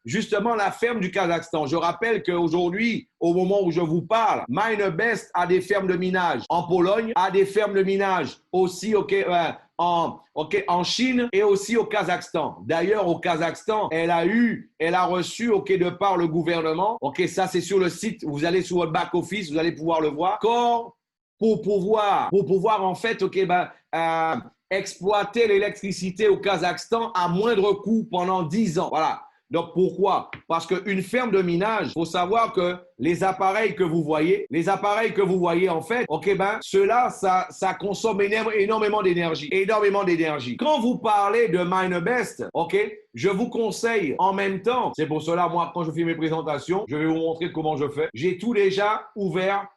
justement la ferme du Kazakhstan. Je rappelle qu'aujourd'hui, au moment où je vous parle, MineBest a des fermes de minage en Pologne, a des fermes de minage aussi en Chine et aussi au Kazakhstan. D'ailleurs, au Kazakhstan, elle a reçu, de par le gouvernement, ça c'est sur le site, vous allez sur votre back-office, vous allez pouvoir le voir, pour pouvoir en fait, exploiter l'électricité au Kazakhstan à moindre coût pendant 10 ans. Voilà. Donc, pourquoi? Parce qu'une ferme de minage, il faut savoir que les appareils que vous voyez, en fait, ceux-là, ça consomme énormément d'énergie. Quand vous parlez de MineBest, je vous conseille en même temps, c'est pour cela, moi, quand je fais mes présentations, je vais vous montrer comment je fais. J'ai tout déjà ouvert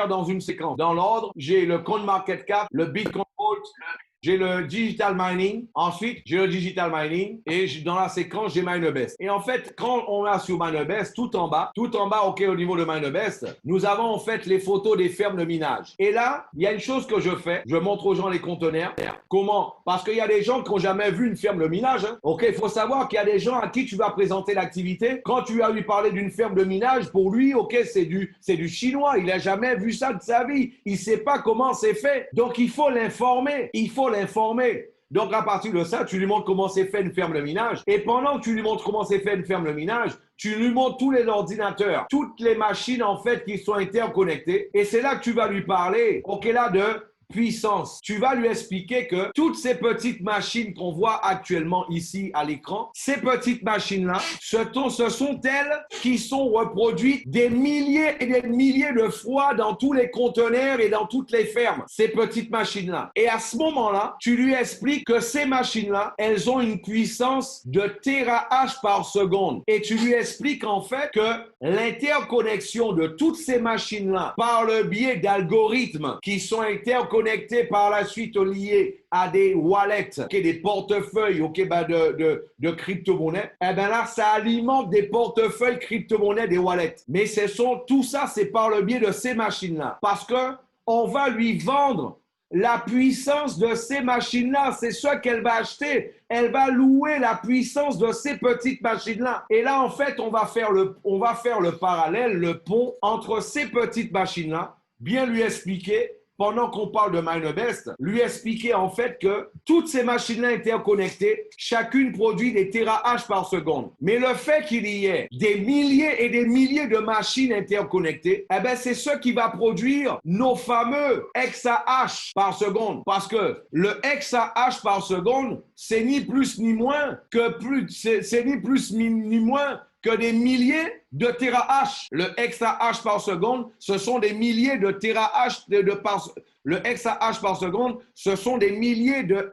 dans une séquence. Dans l'ordre, j'ai le CoinMarketCap, le Bitcoin Vault, j'ai le digital mining, ensuite j'ai le digital mining et dans la séquence j'ai MineBest. Et en fait, quand on a sur MineBest, tout en bas, au niveau de MineBest, nous avons en fait les photos des fermes de minage. Et là, il y a une chose que je fais, je montre aux gens les conteneurs. Comment? Parce qu'il y a des gens qui n'ont jamais vu une ferme de minage. Il faut savoir qu'il y a des gens à qui tu vas présenter l'activité. Quand tu vas lui parler d'une ferme de minage, pour lui, c'est du chinois. Il n'a jamais vu ça de sa vie. Il ne sait pas comment c'est fait. Donc, il faut l'informer. Donc, à partir de ça, tu lui montres comment c'est fait une ferme de minage. Et pendant que tu lui montres comment c'est fait une ferme de minage, tu lui montres tous les ordinateurs, toutes les machines, en fait, qui sont interconnectées. Et c'est là que tu vas lui parler, de puissance. Tu vas lui expliquer que toutes ces petites machines qu'on voit actuellement ici à l'écran, ces petites machines-là, ce sont elles qui sont reproduites des milliers et des milliers de fois dans tous les conteneurs et dans toutes les fermes, ces petites machines-là. Et à ce moment-là, tu lui expliques que ces machines-là, elles ont une puissance de térahash par seconde. Et tu lui expliques en fait que l'interconnexion de toutes ces machines-là par le biais d'algorithmes qui sont interconnectés par la suite liés à des wallets, des portefeuilles de crypto-monnaies, là, ça alimente des portefeuilles crypto-monnaies, des wallets. Mais tout ça, c'est par le biais de ces machines-là. Parce qu'on va lui vendre la puissance de ces machines-là. C'est ce qu'elle va acheter. Elle va louer la puissance de ces petites machines-là. Et là, en fait, on va faire le parallèle, le pont entre ces petites machines-là, bien lui expliquer, pendant qu'on parle de MineBest, lui expliquer en fait que toutes ces machines-là interconnectées, chacune produit des térahash par seconde. Mais le fait qu'il y ait des milliers et des milliers de machines interconnectées, c'est ce qui va produire nos fameux exahash par seconde. Parce que le exahash par seconde, c'est ni plus ni moins que des milliers de térahash. Le exahash par seconde, ce sont des milliers de térahash le exahash par seconde, ce sont des milliers de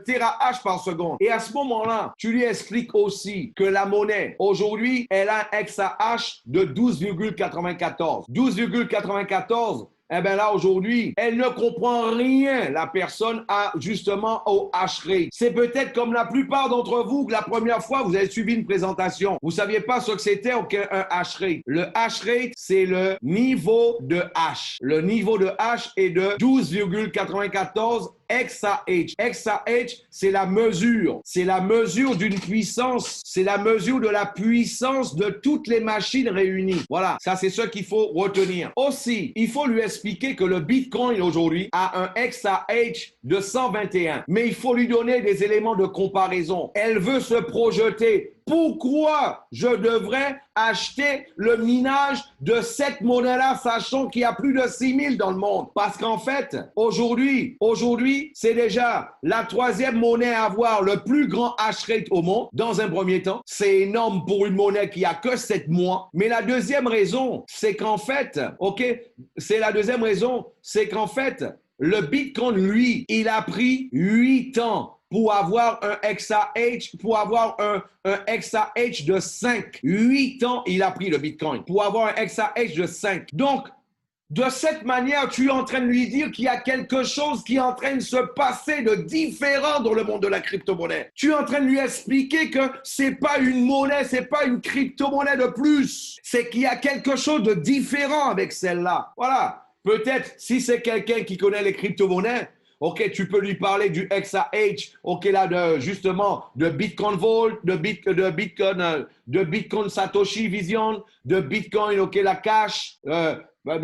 térahash par seconde. Et à ce moment-là, tu lui expliques aussi que la monnaie, aujourd'hui, elle a un exahash de 12,94. 12,94. Là, aujourd'hui, elle ne comprend rien, la personne, justement au hash rate. C'est peut-être comme la plupart d'entre vous que la première fois, vous avez suivi une présentation. Vous ne saviez pas ce que c'était un hash rate. Le hash rate, c'est le niveau de hash. Le niveau de hash est de 12,94 exahash. Exahash, c'est la mesure. C'est la mesure d'une puissance. C'est la mesure de la puissance de toutes les machines réunies. Voilà, ça c'est ce qu'il faut retenir. Aussi, il faut lui expliquer que le Bitcoin aujourd'hui a un exahash de 121. Mais il faut lui donner des éléments de comparaison. Elle veut se projeter. Pourquoi je devrais acheter le minage de cette monnaie-là, sachant qu'il y a plus de 6000 dans le monde? Parce qu'en fait, aujourd'hui, c'est déjà la troisième monnaie à avoir le plus grand hash rate au monde, dans un premier temps. C'est énorme pour une monnaie qui a que 7 mois. Mais la deuxième raison, c'est qu'en fait, le Bitcoin, lui, il a pris 8 ans pour avoir un exahash de 5. 8 ans, il a pris le Bitcoin pour avoir un exahash de 5. Donc, de cette manière, tu es en train de lui dire qu'il y a quelque chose qui est en train de se passer de différent dans le monde de la crypto-monnaie. Tu es en train de lui expliquer que c'est pas une monnaie, c'est pas une crypto-monnaie de plus. C'est qu'il y a quelque chose de différent avec celle-là. Voilà. Peut-être, si c'est quelqu'un qui connaît les crypto-monnaies, Ok, tu peux lui parler du XAH, ok, là, justement, de Bitcoin Vault, de Bitcoin Satoshi Vision, de Bitcoin, ok, la Cash.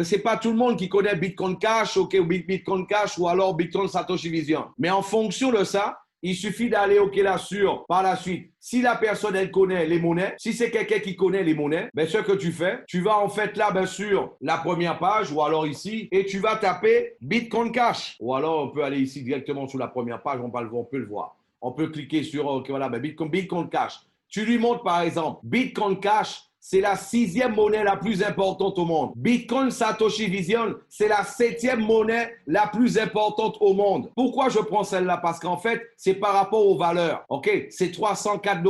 C'est pas tout le monde qui connaît Bitcoin Cash, ok, ou Bitcoin Cash ou alors Bitcoin Satoshi Vision. Mais en fonction de ça, il suffit d'aller là sur par la suite. Si la personne, elle connaît les monnaies, si c'est quelqu'un qui connaît les monnaies, ben, ce que tu fais, tu vas en fait là, bien sûr, la première page ou alors ici, et tu vas taper Bitcoin Cash. Ou alors, on peut aller ici directement sur la première page, on peut le voir. On peut cliquer sur, ok, voilà, ben, Bitcoin Cash. Tu lui montres par exemple, Bitcoin Cash, c'est la 6e monnaie la plus importante au monde. Bitcoin Satoshi Vision, c'est la 7e monnaie la plus importante au monde. Pourquoi je prends celle-là? Parce qu'en fait, c'est par rapport aux valeurs. OK? C'est $304,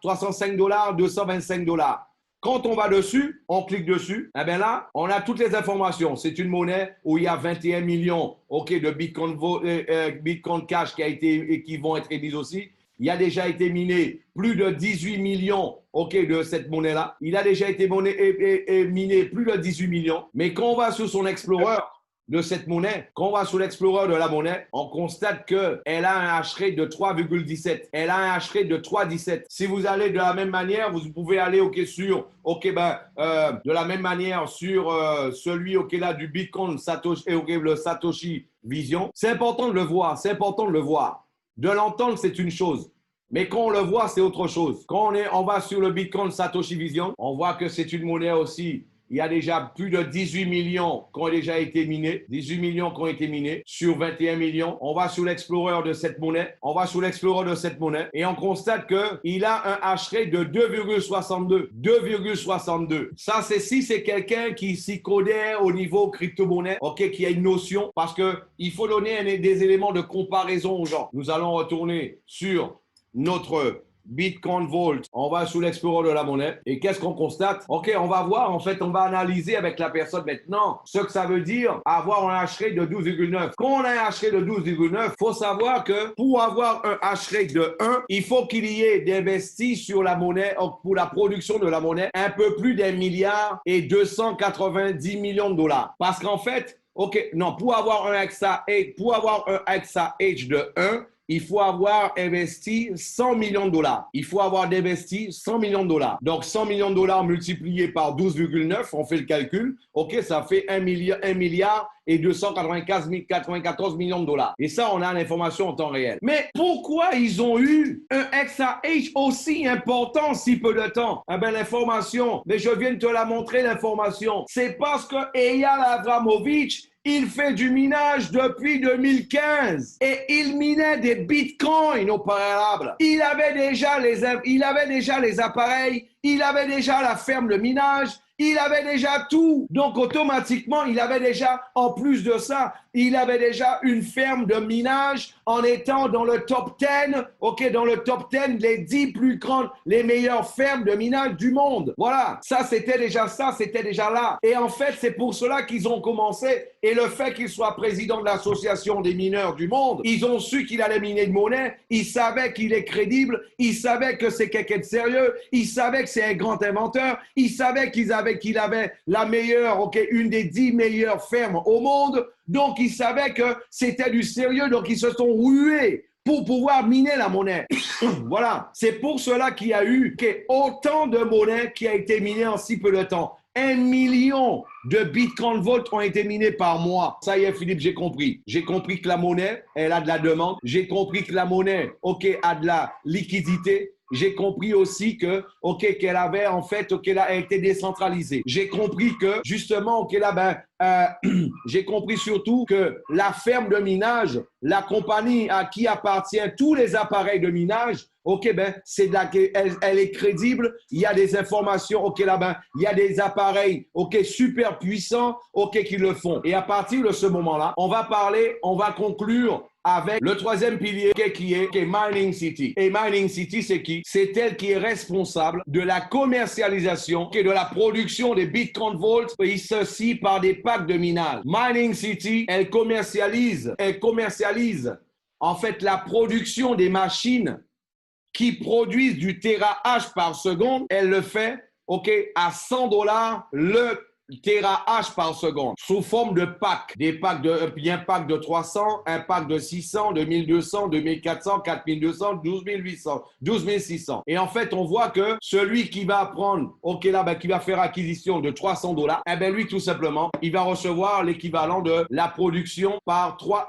$305, $225. Quand on va dessus, on clique dessus, et bien là, on a toutes les informations. C'est une monnaie où il y a 21 millions de Bitcoin Cash qui vont être émis aussi. Il a déjà été miné plus de 18 millions de cette monnaie-là. Il a déjà été miné plus de 18 millions. Mais quand on va sur son Explorer de cette monnaie, quand on va sur l'Explorer de la monnaie, on constate qu'elle a un hash rate de 3,17. Elle a un hash rate de 3,17. Si vous allez de la même manière, vous pouvez aller de la même manière sur celui là du Bitcoin Satoshi, le Satoshi Vision. C'est important de le voir. C'est important de le voir. De l'entendre, c'est une chose. Mais quand on le voit, c'est autre chose. Quand on va sur le Bitcoin Satoshi Vision, on voit que c'est une monnaie aussi. Il y a déjà plus de 18 millions qui ont déjà été minés. 18 millions qui ont été minés sur 21 millions. On va sur l'Explorer de cette monnaie. Et on constate qu'il a un hash rate de 2,62. 2,62. Ça, c'est si c'est quelqu'un qui s'y connaît au niveau crypto-monnaie, qui a une notion, parce qu'il faut donner des éléments de comparaison aux gens. Nous allons retourner sur notre Bitcoin Vault, on va sous l'Explorer de la monnaie et qu'est-ce qu'on constate? Ok, on va voir, en fait, on va analyser avec la personne maintenant ce que ça veut dire avoir un hash rate de 12,9. Quand on a un hash rate de 12,9, il faut savoir que pour avoir un hash rate de 1, il faut qu'il y ait d'investi sur la monnaie, pour la production de la monnaie, un peu plus d'1 milliard et 290 millions de dollars. Parce qu'en fait, pour avoir un XAH de 1, il faut avoir investi 100 millions de dollars. Il faut avoir investi 100 millions de dollars. Donc, 100 millions de dollars multiplié par 12,9, on fait le calcul. Ça fait 1 milliard et 294 millions de dollars. Et ça, on a l'information en temps réel. Mais pourquoi ils ont eu un XAH aussi important si peu de temps? L'information, mais je viens de te la montrer, l'information. C'est parce que Eyal Abramovich, il fait du minage depuis 2015 et il minait des bitcoins au préalable. Il avait déjà les appareils, il avait déjà la ferme de minage, il avait déjà tout. Donc, automatiquement, il avait déjà, en plus de ça, il avait déjà une ferme de minage en étant dans le top 10, dans le top 10 des 10 plus grandes, les meilleures fermes de minage du monde. Voilà, c'était déjà là. Et en fait, c'est pour cela qu'ils ont commencé. Et le fait qu'il soit président de l'association des mineurs du monde, ils ont su qu'il allait miner de monnaie, ils savaient qu'il est crédible, ils savaient que c'est quelqu'un de sérieux, ils savaient que c'est un grand inventeur, ils savaient qu'il avait la meilleure, une des 10 meilleures fermes au monde. Donc, ils savaient que c'était du sérieux, donc ils se sont rués pour pouvoir miner la monnaie. Voilà, c'est pour cela qu'il y a eu autant de monnaie qui a été minée en si peu de temps. 1 million de Bitcoin Vault ont été minés par mois. Ça y est, Philippe, j'ai compris. J'ai compris que la monnaie, elle a de la demande. J'ai compris que la monnaie, a de la liquidité. J'ai compris aussi que, qu'elle avait en fait, elle a été décentralisée. J'ai compris que, justement, j'ai compris surtout que la ferme de minage, la compagnie à qui appartient tous les appareils de minage, elle est crédible. Il y a des informations, il y a des appareils, super puissants, qui le font. Et à partir de ce moment-là, on va conclure avec le troisième pilier qui est Mining City. Et Mining City, c'est qui? C'est elle qui est responsable de la commercialisation et de la production des Bitcoin Vault, et ceci par des packs de minage. Mining City, elle commercialise en fait la production des machines qui produisent du terahash par seconde. Elle le fait à $100 le TH par seconde sous forme de packs. Des packs un pack de 300, un pack de 600, de 1200, 2400, 4200, 12800, 12600. Et en fait, on voit que celui qui va prendre, qui va faire acquisition de $300, eh bien lui, tout simplement, il va recevoir l'équivalent de la production par 3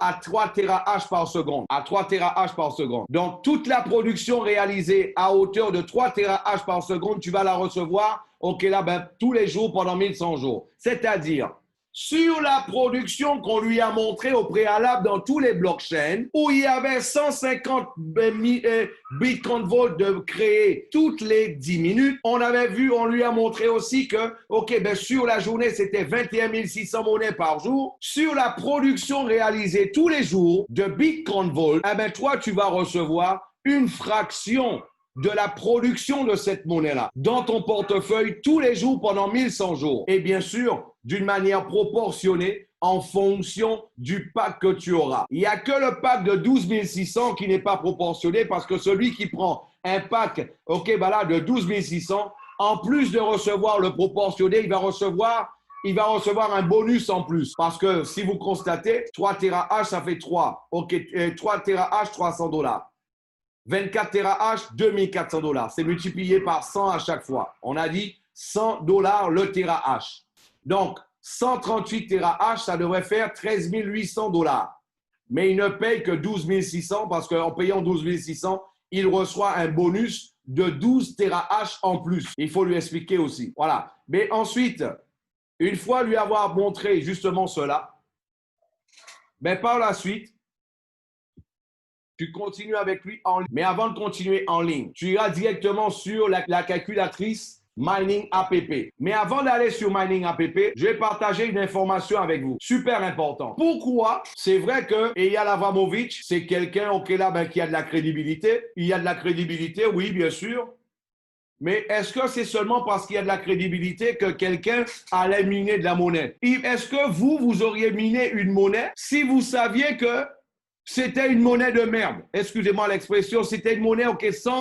TH par seconde. À 3 TH par seconde. Donc, toute la production réalisée à hauteur de 3 TH par seconde, tu vas la recevoir tous les jours pendant 1100 jours. C'est-à-dire, sur la production qu'on lui a montrée au préalable dans tous les blockchains, où il y avait 150 Bitcoin Vault de créer toutes les 10 minutes, on lui a montré aussi que, sur la journée, c'était 21 600 monnaies par jour. Sur la production réalisée tous les jours de Bitcoin Vault, toi, tu vas recevoir une fraction de la production de cette monnaie-là dans ton portefeuille tous les jours pendant 1100 jours. Et bien sûr, d'une manière proportionnée en fonction du pack que tu auras. Il n'y a que le pack de 12 600 qui n'est pas proportionné parce que celui qui prend un pack de 12 600, en plus de recevoir le proportionné, il va recevoir un bonus en plus. Parce que si vous constatez, 3 TH, ça fait 3. 3 TH, $300. 24 TH, $2400. C'est multiplié par 100 à chaque fois. On a dit $100 le TH. Donc, 138 TH, ça devrait faire $13 800. Mais il ne paye que 12 600 parce qu'en payant 12 600, il reçoit un bonus de 12 TH en plus. Il faut lui expliquer aussi. Voilà. Mais ensuite, une fois lui avoir montré justement cela, par la suite, tu continues avec lui en ligne. Mais avant de continuer en ligne, tu iras directement sur la calculatrice Mining App. Mais avant d'aller sur Mining App, je vais partager une information avec vous. Super important. Pourquoi? C'est vrai que Eyal Abramovich, c'est quelqu'un qui a de la crédibilité. Il y a de la crédibilité, oui, bien sûr. Mais est-ce que c'est seulement parce qu'il y a de la crédibilité que quelqu'un allait miner de la monnaie? Est-ce que vous auriez miné une monnaie si vous saviez que c'était une monnaie de merde? Excusez-moi l'expression, c'était une monnaie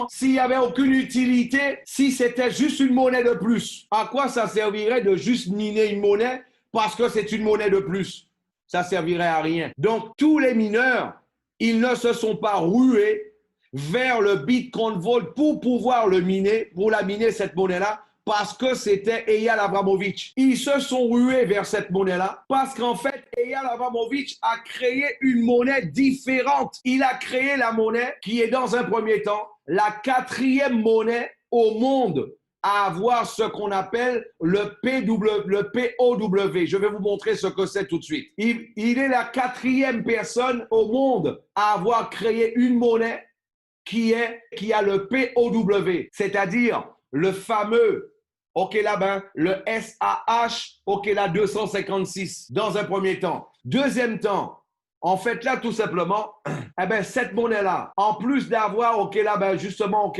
s'il n'y avait aucune utilité, si c'était juste une monnaie de plus. À quoi ça servirait de juste miner une monnaie parce que c'est une monnaie de plus? Ça servirait à rien. Donc, tous les mineurs, ils ne se sont pas rués vers le Bitcoin Vault pour pouvoir le miner, pour la miner cette monnaie-là, parce que c'était Eyal Abramovich. Ils se sont rués vers cette monnaie-là parce qu'en fait, Eyal Abramovich a créé une monnaie différente. Il a créé la monnaie qui est dans un premier temps la 4e monnaie au monde à avoir ce qu'on appelle le POW. Je vais vous montrer ce que c'est tout de suite. Il est la 4e personne au monde à avoir créé une monnaie qui a le POW, c'est-à-dire le fameux le SAH, 256, dans un premier temps. Deuxième temps, en fait, là, tout simplement, cette monnaie-là, en plus d'avoir, justement,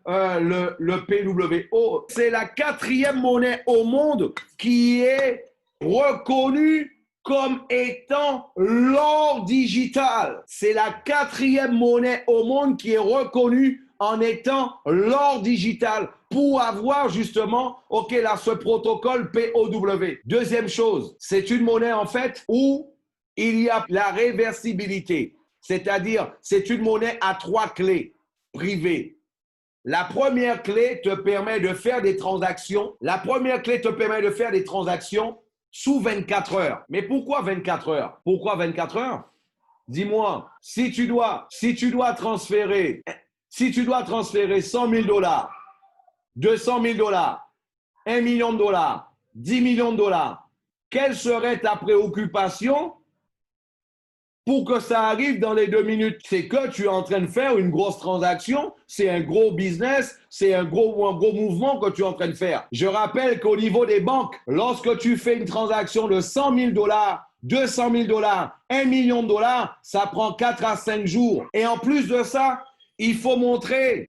le PWO, c'est la 4e monnaie au monde qui est reconnue comme étant l'or digital. C'est la 4e monnaie au monde qui est reconnue en étant l'or digital pour avoir justement, ce protocole POW. Deuxième chose, c'est une monnaie en fait où il y a la réversibilité, c'est-à-dire c'est une monnaie à 3 clés privées. La première clé te permet de faire des transactions. Sous 24 heures. Mais pourquoi 24 heures? Pourquoi 24 heures? Dis-moi, si tu dois transférer $100 000, $200 000, $1 million, $10 millions, quelle serait ta préoccupation pour que ça arrive dans les 2 minutes? C'est que tu es en train de faire une grosse transaction, c'est un gros business, c'est un gros mouvement que tu es en train de faire. Je rappelle qu'au niveau des banques, lorsque tu fais une transaction de $100 000, $200 000, $1 million, ça prend 4 à 5 jours. Et en plus de ça, il faut montrer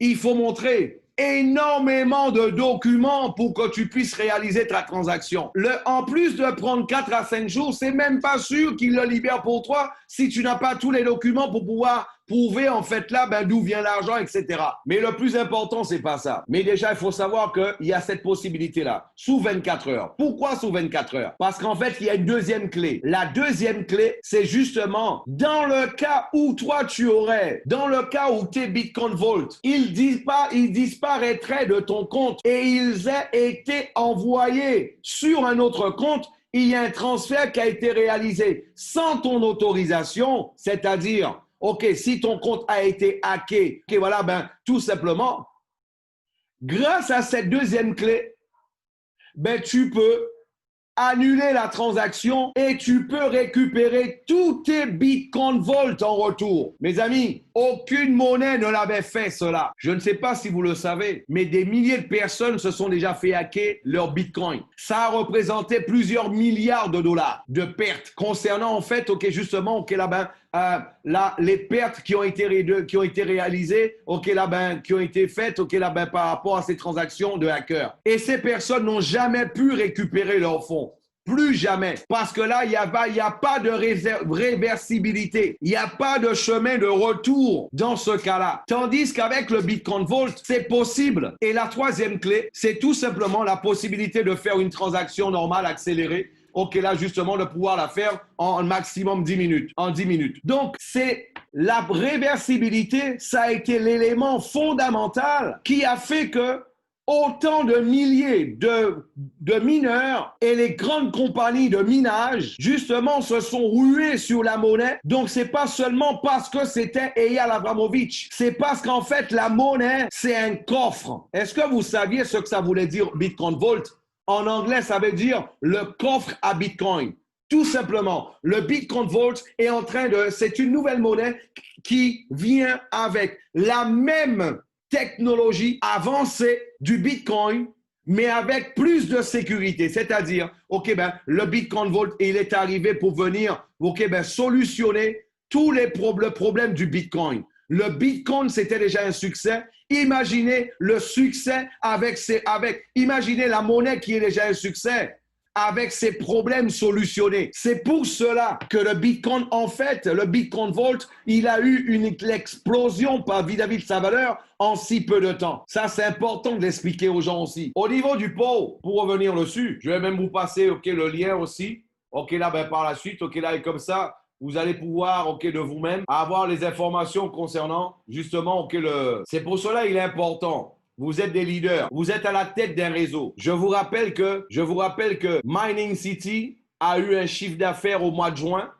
énormément de documents pour que tu puisses réaliser ta transaction. En plus de prendre 4 à 5 jours, c'est même pas sûr qu'il le libère pour toi si tu n'as pas tous les documents pour pouvoir prouver en fait là d'où vient l'argent, etc. Mais le plus important, c'est pas ça. Mais déjà, il faut savoir qu'il y a cette possibilité-là, sous 24 heures. Pourquoi sous 24 heures? Parce qu'en fait, il y a une deuxième clé. La deuxième clé, c'est justement dans le cas où toi, dans le cas où tes Bitcoin Vault, ils disparaîtraient de ton compte et ils aient été envoyés sur un autre compte, il y a un transfert qui a été réalisé sans ton autorisation, c'est-à-dire, OK, si ton compte a été hacké, OK, voilà, tout simplement, grâce à cette deuxième clé, tu peux annuler la transaction et tu peux récupérer tous tes Bitcoin Vault en retour. Mes amis, aucune monnaie ne l'avait fait cela. Je ne sais pas si vous le savez, mais des milliers de personnes se sont déjà fait hacker leur Bitcoin. Ça a représenté plusieurs milliards de dollars de pertes concernant en fait, les pertes qui ont été réalisées, qui ont été faites, par rapport à ces transactions de hackers. Et ces personnes n'ont jamais pu récupérer leurs fonds. Plus jamais. Parce que là, il n'y a pas de réversibilité. Il n'y a pas de chemin de retour dans ce cas-là. Tandis qu'avec le Bitcoin Vault, c'est possible. Et la troisième clé, c'est tout simplement la possibilité de faire une transaction normale accélérée. OK, là, justement, de pouvoir la faire en maximum 10 minutes. En 10 minutes. Donc, c'est la réversibilité, ça a été l'élément fondamental qui a fait que autant de milliers de mineurs et les grandes compagnies de minage, justement, se sont rués sur la monnaie. Donc, c'est pas seulement parce que c'était Eyal Abramovich. C'est parce qu'en fait, la monnaie, c'est un coffre. Est-ce que vous saviez ce que ça voulait dire Bitcoin Vault? En anglais, ça veut dire le coffre à Bitcoin. Tout simplement, le Bitcoin Vault c'est une nouvelle monnaie qui vient avec la même technologie avancée du Bitcoin, mais avec plus de sécurité. C'est-à-dire, le Bitcoin Vault, il est arrivé pour venir, solutionner tous les problèmes du Bitcoin. Le Bitcoin, c'était déjà un succès. Imaginez le succès imaginez la monnaie qui est déjà un succès avec ses problèmes solutionnés. C'est pour cela que le Bitcoin, en fait, le Bitcoin Vault, il a eu une explosion vis-à-vis de sa valeur en si peu de temps. Ça, c'est important de l'expliquer aux gens aussi. Au niveau du pot, pour revenir dessus, je vais même vous passer le lien aussi. Par la suite, et comme ça, vous allez pouvoir, de vous-même, avoir les informations concernant, justement, C'est pour cela qu'il est important. Vous êtes des leaders. Vous êtes à la tête d'un réseau. Je vous rappelle que Mining City a eu un chiffre d'affaires au mois de juin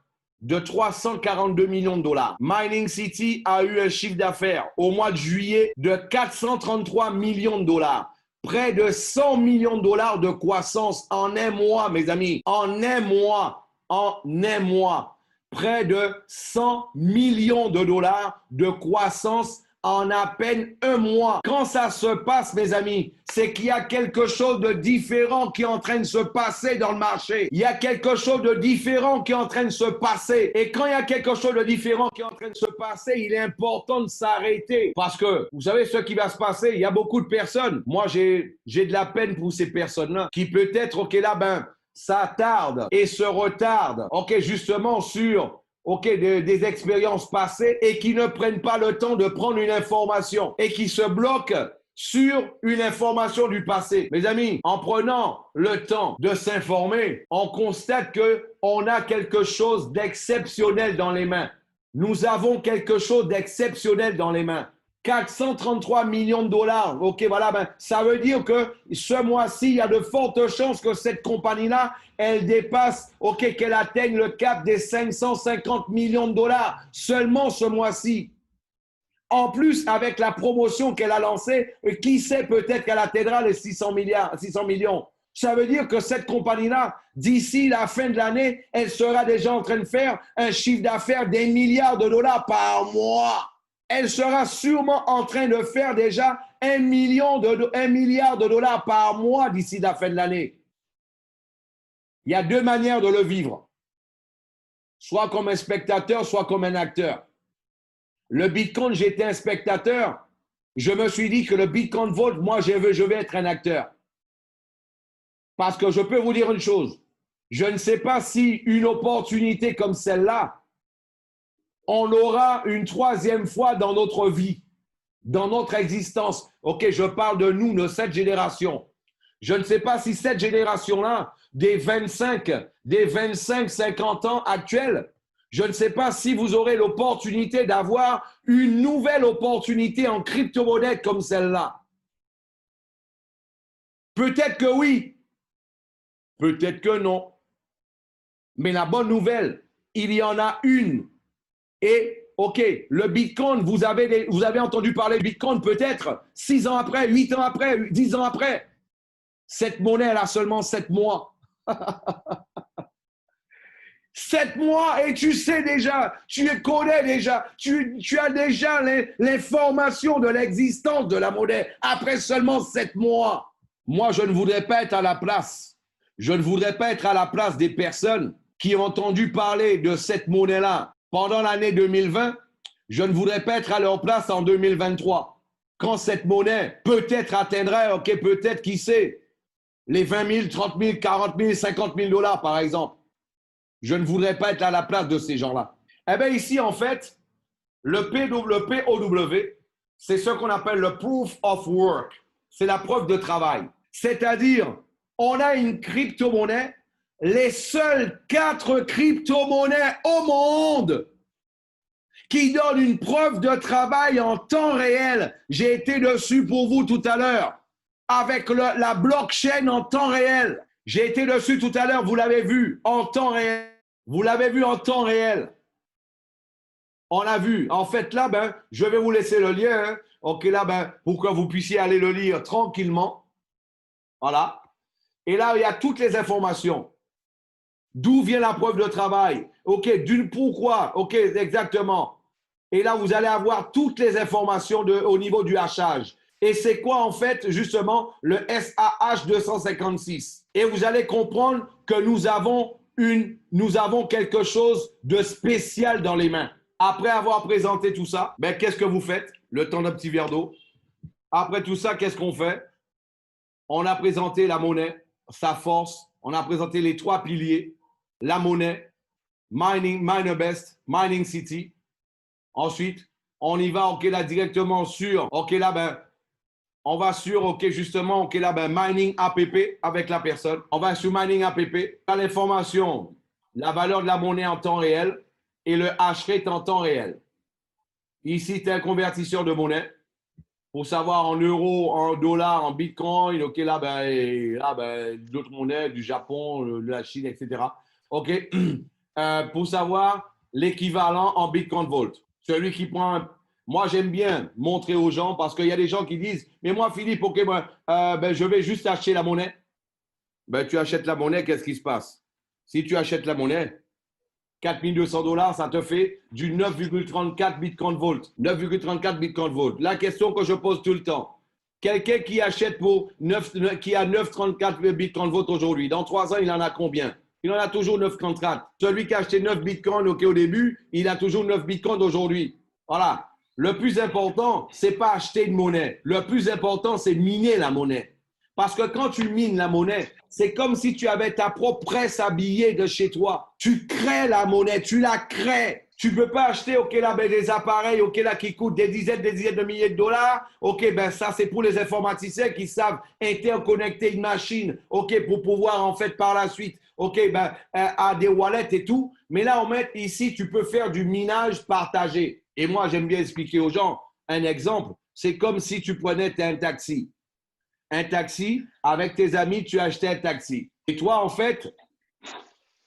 de 342 millions de dollars. Mining City a eu un chiffre d'affaires au mois de juillet de 433 millions de dollars. Près de 100 millions de dollars de croissance en un mois, mes amis. En un mois. Près de 100 millions de dollars de croissance en à peine un mois. Quand ça se passe, mes amis, c'est qu'il y a quelque chose de différent qui est en train de se passer dans le marché. Il y a quelque chose de différent qui est en train de se passer. Et quand il y a quelque chose de différent qui est en train de se passer, il est important de s'arrêter. Parce que, vous savez ce qui va se passer, il y a beaucoup de personnes. Moi, j'ai de la peine pour ces personnes-là qui peut-être, ça tarde et se retarde, justement sur des expériences passées et qui ne prennent pas le temps de prendre une information et qui se bloquent sur une information du passé. Mes amis, en prenant le temps de s'informer, on constate qu'on a quelque chose d'exceptionnel dans les mains. Nous avons quelque chose d'exceptionnel dans les mains. 433 millions de dollars. Ça veut dire que ce mois-ci, il y a de fortes chances que cette compagnie-là, elle dépasse, qu'elle atteigne le cap des 550 millions de dollars seulement ce mois-ci. En plus, avec la promotion qu'elle a lancée, qui sait, peut-être qu'elle atteindra les 600 millions. Ça veut dire que cette compagnie-là, d'ici la fin de l'année, elle sera déjà en train de faire un chiffre d'affaires des milliards de dollars par mois. Elle sera sûrement en train de faire déjà 1 milliard de dollars par mois d'ici la fin de l'année. Il y a deux manières de le vivre. Soit comme un spectateur, soit comme un acteur. Le Bitcoin, j'étais un spectateur. Je me suis dit que le Bitcoin Vault, moi, je vais être un acteur. Parce que je peux vous dire une chose. Je ne sais pas si une opportunité comme celle-là on aura une troisième fois dans notre vie, dans notre existence. OK, je parle de nous, de cette génération. Je ne sais pas si cette génération-là, des 25, 50 ans actuels, je ne sais pas si vous aurez l'opportunité d'avoir une nouvelle opportunité en crypto-monnaie comme celle-là. Peut-être que oui, peut-être que non. Mais la bonne nouvelle, il y en a une. Et, OK, le Bitcoin, vous avez entendu parler de Bitcoin peut-être 6 ans après, 8 ans après, 10 ans après. Cette monnaie, elle a seulement 7 mois. 7 mois et tu sais déjà, tu connais déjà, tu as déjà l'information de l'existence de la monnaie après seulement 7 mois. Moi, je ne voudrais pas être à la place. Je ne voudrais pas être à la place des personnes qui ont entendu parler de cette monnaie-là pendant l'année 2020. Je ne voudrais pas être à leur place en 2023. Quand cette monnaie peut-être atteindrait, OK, peut-être, qui sait, les 20 000, 30 000, 40 000, 50 000 dollars, par exemple. Je ne voudrais pas être à la place de ces gens-là. Eh bien, ici, en fait, le POW, c'est ce qu'on appelle le proof of work. C'est la preuve de travail. C'est-à-dire, on a une crypto-monnaie, les seules 4 crypto-monnaies au monde qui donnent une preuve de travail en temps réel. J'ai été dessus pour vous tout à l'heure, avec la blockchain en temps réel. J'ai été dessus tout à l'heure, vous l'avez vu, en temps réel. Vous l'avez vu en temps réel. On a vu. En fait, là, je vais vous laisser le lien. Hein. OK, là, pour que vous puissiez aller le lire tranquillement. Voilà. Et là, il y a toutes les informations. D'où vient la preuve de travail? OK, pourquoi? OK, exactement. Et là, vous allez avoir toutes les informations au niveau du hachage. Et c'est quoi, en fait, justement, le SAH 256? Et vous allez comprendre que nous avons quelque chose de spécial dans les mains. Après avoir présenté tout ça, qu'est-ce que vous faites? Le temps d'un petit verre d'eau. Après tout ça, qu'est-ce qu'on fait? On a présenté la monnaie, sa force. On a présenté les 3 piliers. La monnaie, miner best, mining city. Ensuite, on y va, OK, là, directement sur, OK, là, on va sur, OK, justement, OK, là, mining app avec la personne. On va sur mining app. Dans l'information, la valeur de la monnaie en temps réel et le hash rate en temps réel. Ici, tu as un convertisseur de monnaie pour savoir en euros, en dollars, en bitcoin. OK, là, d'autres monnaies, du Japon, de la Chine, etc. OK, pour savoir l'équivalent en bitcoin volt. Celui qui prend Moi, j'aime bien montrer aux gens parce qu'il y a des gens qui disent « Mais moi, Philippe, OK, je vais juste acheter la monnaie. » Tu achètes la monnaie, qu'est-ce qui se passe? Si tu achètes la monnaie, 4 200 $, ça te fait du 9,34 bitcoin volt. 9,34 bitcoin volt. La question que je pose tout le temps, quelqu'un qui achète qui a 9,34 bitcoin volt aujourd'hui, dans 3 ans, il en a combien? Il en a toujours 9,34. Celui qui a acheté 9 bitcoins au début, il a toujours 9 bitcoins d'aujourd'hui. Voilà. Le plus important, c'est pas acheter une monnaie. Le plus important, c'est miner la monnaie. Parce que quand tu mines la monnaie, c'est comme si tu avais ta propre presse à billets de chez toi. Tu crées la monnaie, tu la crées. Tu ne peux pas acheter des appareils qui coûtent des dizaines de milliers de dollars. Ça, c'est pour les informaticiens qui savent interconnecter une machine pour pouvoir, en fait, par la suite, à des wallets et tout. Mais là, ici, tu peux faire du minage partagé. Et moi, j'aime bien expliquer aux gens un exemple. C'est comme si tu prenais un taxi. Un taxi, avec tes amis, tu achetais un taxi. Et toi, en fait,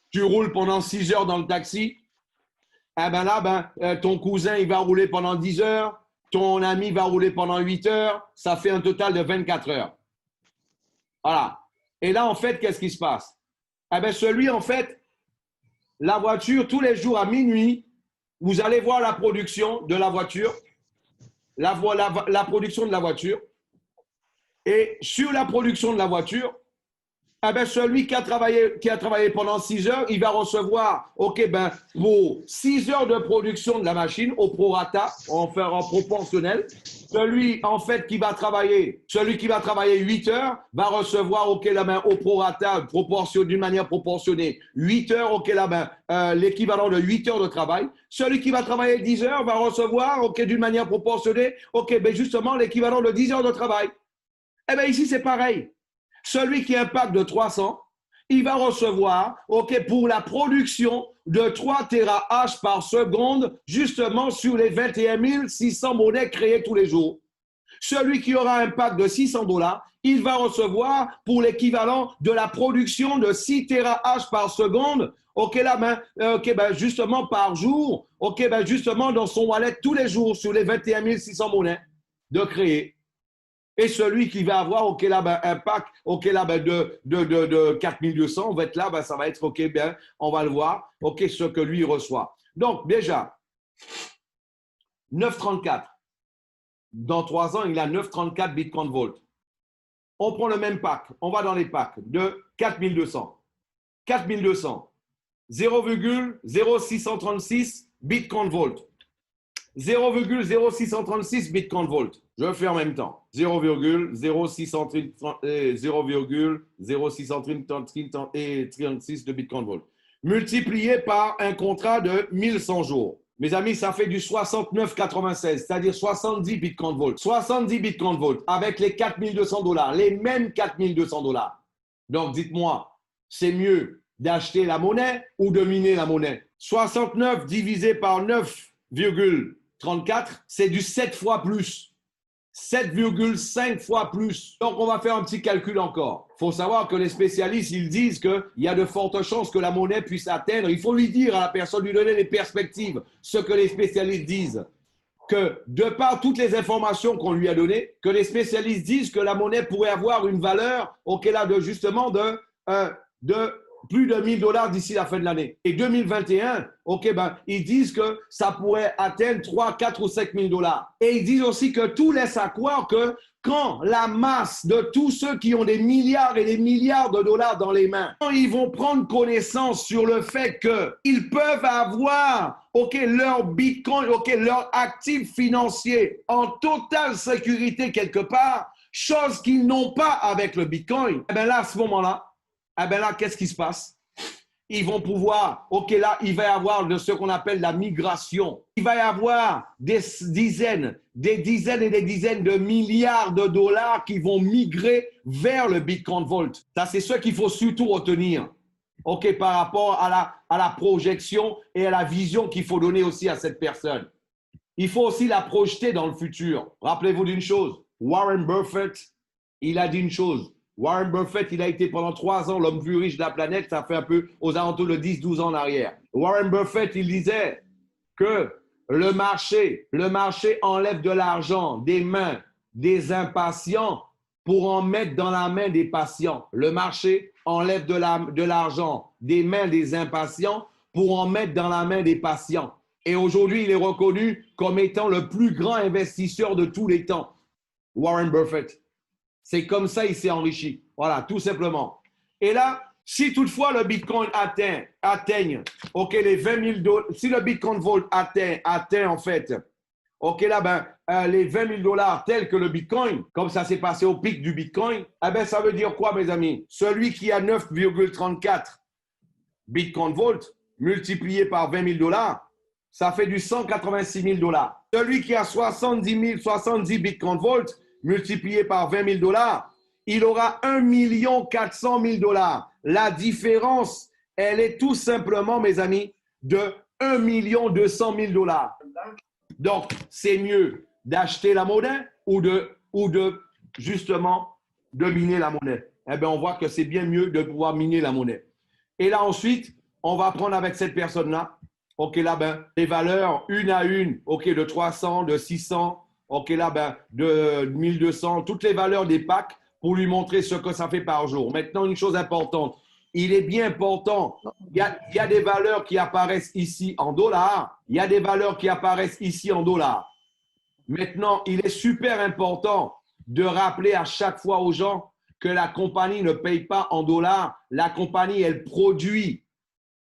tu roules pendant 6 heures dans le taxi. Ton cousin, il va rouler pendant 10 heures. Ton ami va rouler pendant 8 heures. Ça fait un total de 24 heures. Voilà. Et là, en fait, qu'est-ce qui se passe? En fait, la voiture, tous les jours à minuit, vous allez voir la production de la voiture. La production de la voiture. Et sur la production de la voiture, Eh ben, celui qui a travaillé pendant 6 heures, il va recevoir, OK, ben, pour 6 heures de production de la machine, au prorata, on va faire en proportionnel. Celui, en fait, celui qui va travailler 8 heures va recevoir, OK, la main au prorata, d'une manière proportionnée. 8 heures, OK, la main, l'équivalent de 8 heures de travail. Celui qui va travailler 10 heures va recevoir, OK, d'une manière proportionnée, OK, ben, justement, l'équivalent de 10 heures de travail. Eh bien, ici, c'est pareil. Celui qui a un pack de 300, il va recevoir, OK, pour la production de 3 TH par seconde, justement sur les 21 600 monnaies créées tous les jours. Celui qui aura un pack de 600 $, il va recevoir pour l'équivalent de la production de 6 TH par seconde, OK, là, ben, justement par jour, OK, ben, justement dans son wallet tous les jours sur les 21 600 monnaies de créer. Et celui qui va avoir, OK, là, ben, un pack, OK, là, ben, de 4200, on va être là, ben, ça va être, OK, bien, on va le voir, OK, ce que lui reçoit. Donc, déjà, 9,34. Dans 3 ans, il a 9,34 Bitcoin Volt. On prend le même pack, on va dans les packs de 4200. 4200, 0,0636 Bitcoin Volt. 0,0636 Bitcoin Volt. Je fais en même temps. 0,0636 de Bitcoin Volt. Multiplié par un contrat de 1100 jours. Mes amis, ça fait du 69,96, c'est-à-dire 70 Bitcoin Volt. 70 Bitcoin Volt avec les 4200 $, les mêmes 4200 $. Donc, dites-moi, c'est mieux d'acheter la monnaie ou de miner la monnaie? 69 divisé par 9,34, c'est du 7 fois plus. 7,5 fois plus. Donc, on va faire un petit calcul encore. Il faut savoir que les spécialistes, ils disent qu'il y a de fortes chances que la monnaie puisse atteindre. Il faut lui dire à la personne, lui donner les perspectives, ce que les spécialistes disent. Que de par toutes les informations qu'on lui a données, que les spécialistes disent que la monnaie pourrait avoir une valeur, OK, là, de justement de plus de 1000 $ d'ici la fin de l'année. Et 2021, OK, ben, ils disent que ça pourrait atteindre 3, 4 ou 5 000 $. Et ils disent aussi que tout laisse à croire que quand la masse de tous ceux qui ont des milliards et des milliards de dollars dans les mains, quand ils vont prendre connaissance sur le fait qu'ils peuvent avoir, OK, leur Bitcoin, OK, leur actif financier en totale sécurité quelque part, chose qu'ils n'ont pas avec le Bitcoin, eh bien là, à ce moment-là, eh bien là, qu'est-ce qui se passe? Ils vont pouvoir, OK, là, il va y avoir de ce qu'on appelle la migration. Il va y avoir des dizaines et des dizaines de milliards de dollars qui vont migrer vers le Bitcoin Vault. Ça, c'est ce qu'il faut surtout retenir, OK, par rapport à la projection et à la vision qu'il faut donner aussi à cette personne. Il faut aussi la projeter dans le futur. Rappelez-vous d'une chose, Warren Buffett, il a dit une chose. Warren Buffett, il a été pendant 3 ans l'homme plus riche de la planète, ça fait un peu aux alentours de 10-12 ans en arrière. Warren Buffett, il disait que le marché enlève de l'argent des mains des impatients pour en mettre dans la main des patients. Le marché enlève de l'argent des mains des impatients pour en mettre dans la main des patients. Et aujourd'hui, il est reconnu comme étant le plus grand investisseur de tous les temps, Warren Buffett. C'est comme ça qu'il s'est enrichi. Voilà, tout simplement. Et là, si toutefois le Bitcoin atteigne, OK, les 20 000 $, si le Bitcoin Vault atteint en fait, OK, là, ben, les 20 000 $ tels que le Bitcoin, comme ça s'est passé au pic du Bitcoin, eh ben, ça veut dire quoi, mes amis? Celui qui a 9,34 Bitcoin Vault multiplié par 20 000 $, ça fait du 186 000 $. Celui qui a 70 Bitcoin Vault multiplié par 20 000 $, il aura 1 400 000 $. La différence, elle est tout simplement, mes amis, de 1 200 000 $. Donc, c'est mieux d'acheter la monnaie ou de justement de miner la monnaie. Eh bien, on voit que c'est bien mieux de pouvoir miner la monnaie. Et là, ensuite, on va prendre avec cette personne-là, OK, là, ben, les valeurs une à une, OK, de 300, de 600, OK, là, ben, de 1200, toutes les valeurs des packs pour lui montrer ce que ça fait par jour. Maintenant, une chose importante, il est bien important, il y a des valeurs qui apparaissent ici en dollars, il y a des valeurs qui apparaissent ici en dollars. Maintenant, il est super important de rappeler à chaque fois aux gens que la compagnie ne paye pas en dollars. La compagnie, elle produit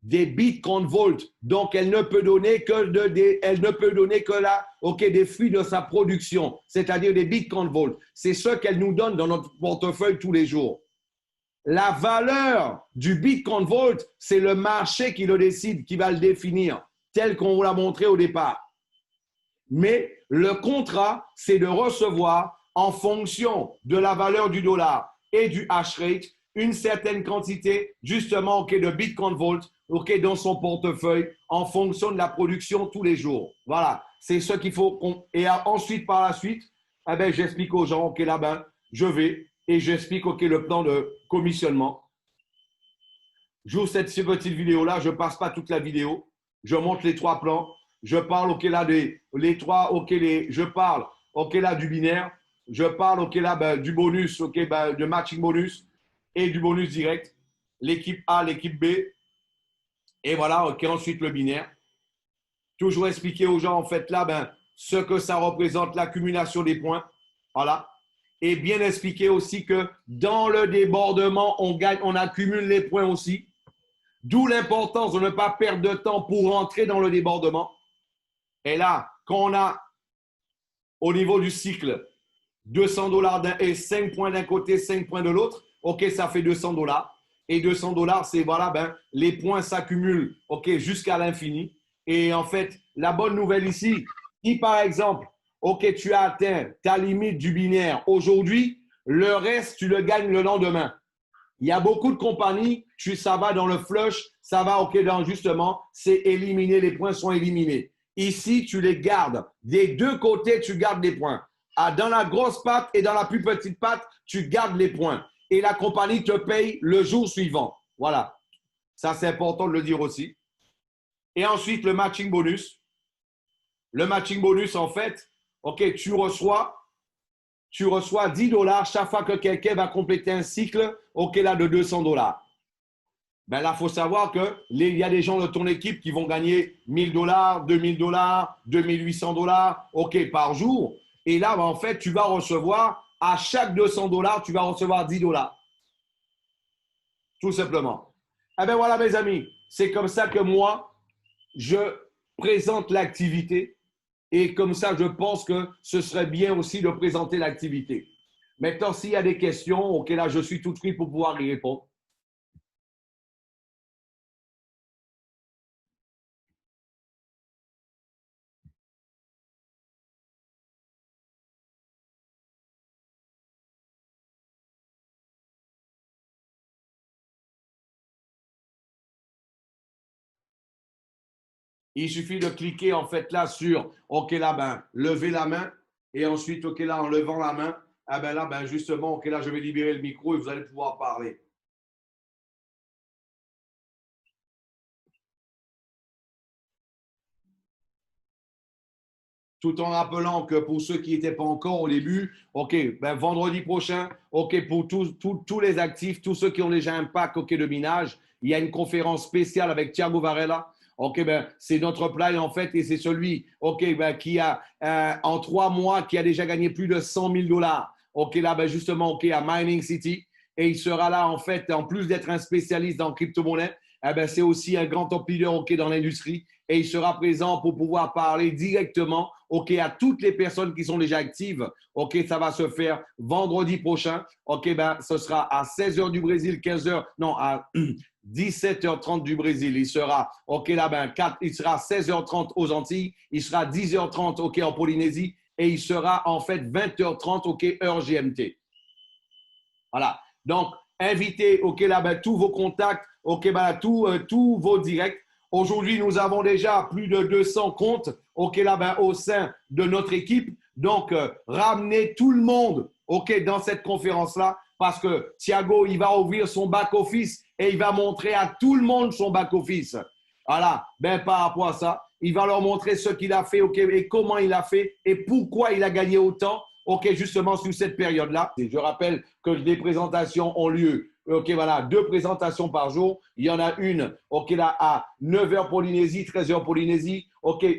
des Bitcoin Volt. Donc, elle ne peut donner que, des fruits de sa production, c'est-à-dire des Bitcoin Volt. C'est ce qu'elle nous donne dans notre portefeuille tous les jours. La valeur du Bitcoin Volt, c'est le marché qui le décide, qui va le définir, tel qu'on vous l'a montré au départ. Mais le contrat, c'est de recevoir en fonction de la valeur du dollar et du hash rate une certaine quantité justement de Bitcoin Volt dans son portefeuille en fonction de la production tous les jours. Voilà, c'est ce qu'il faut. Et ensuite, par la suite, j'explique aux gens, je vais et j'explique le plan de commissionnement. J'ouvre cette petite vidéo-là, je ne passe pas toute la vidéo, je montre les 3 plans. Je parle je parle du binaire, je parle du bonus, de matching bonus et du bonus direct, l'équipe A, l'équipe B, et voilà, ensuite le binaire. Toujours expliquer aux gens en fait là, ce que ça représente, l'accumulation des points, voilà, et bien expliquer aussi que dans le débordement, on accumule les points aussi, d'où l'importance de ne pas perdre de temps pour rentrer dans le débordement. Et là, quand on a au niveau du cycle 200 $ et 5 points d'un côté, 5 points de l'autre, ça fait 200 $. Et 200 $, c'est les points s'accumulent jusqu'à l'infini. Et en fait, la bonne nouvelle ici, si par exemple, tu as atteint ta limite du binaire aujourd'hui, le reste, tu le gagnes le lendemain. Il y a beaucoup de compagnies, ça va dans le flush, ça va dans justement, c'est éliminé, les points sont éliminés. Ici, tu les gardes. Des deux côtés, tu gardes les points. Dans la grosse patte et dans la plus petite patte, tu gardes les points. Et la compagnie te paye le jour suivant. Voilà. Ça, c'est important de le dire aussi. Et ensuite, le matching bonus. Le matching bonus, en fait, tu reçois 10 $ chaque fois que quelqu'un va compléter un cycle de 200 $. Là, il faut savoir qu'il y a des gens de ton équipe qui vont gagner 1 000 $, 2 000 $, 2 800 $ par jour. Et là, en fait, tu vas recevoir, à chaque 200 $, tu vas recevoir 10 $. Tout simplement. Voilà, mes amis, c'est comme ça que moi, je présente l'activité. Et comme ça, je pense que ce serait bien aussi de présenter l'activité. Maintenant, s'il y a des questions, là, je suis tout pris pour pouvoir y répondre. Il suffit de cliquer en fait là sur lever la main et ensuite là en levant la main, justement là je vais libérer le micro et vous allez pouvoir parler. Tout en rappelant que pour ceux qui n'étaient pas encore au début, vendredi prochain, pour tous les actifs, tous ceux qui ont déjà un pack de minage, il y a une conférence spéciale avec Thiago Varela. C'est notre plan en fait et c'est celui qui a en 3 mois qui a déjà gagné plus de 100 000 $. Justement à Mining City et il sera là en fait en plus d'être un spécialiste dans crypto-monnaie, c'est aussi un grand top leader dans l'industrie et il sera présent pour pouvoir parler directement à toutes les personnes qui sont déjà actives. Ça va se faire vendredi prochain. Ce sera à 16h du Brésil, à 17h30 du Brésil. Il sera il sera 16h30 aux Antilles, il sera 10h30 en Polynésie et il sera en fait 20h30 heure GMT. Voilà. Donc, invitez tous vos contacts, tous vos directs. Aujourd'hui, nous avons déjà plus de 200 comptes au sein de notre équipe. Donc, ramenez tout le monde dans cette conférence-là parce que Thiago, il va ouvrir son back-office et il va montrer à tout le monde son back-office. Voilà. Par rapport à ça, il va leur montrer ce qu'il a fait et comment il a fait et pourquoi il a gagné autant justement sur cette période-là. Je rappelle que les présentations ont lieu 2 présentations par jour. Il y en a une là, à 9h Polynésie, 13h Polynésie.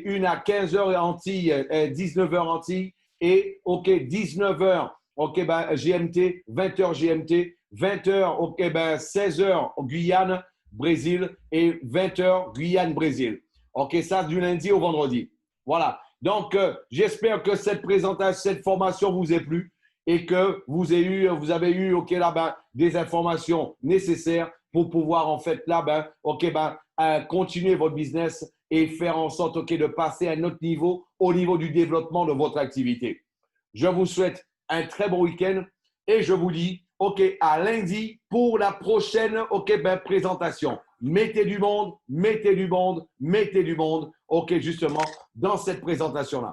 Une à 15h Antilles, 19h Antilles. Et 19h OK, ben, GMT, 20h GMT, 20h, OK, ben, 16h Guyane, Brésil et 20h Guyane, Brésil. OK, ça du lundi au vendredi. Voilà. Donc, j'espère que cette présentation, cette formation vous ait plu et que vous avez eu, OK, là, ben, des informations nécessaires pour pouvoir, en fait, là, ben, OK, ben, continuer votre business et faire en sorte, OK, de passer à un autre niveau, au niveau du développement de votre activité. Je vous souhaite un très bon week-end et je vous dis, OK, à lundi pour la prochaine, OK, ben, présentation. Mettez du monde, mettez du monde, mettez du monde, OK, justement, dans cette présentation-là.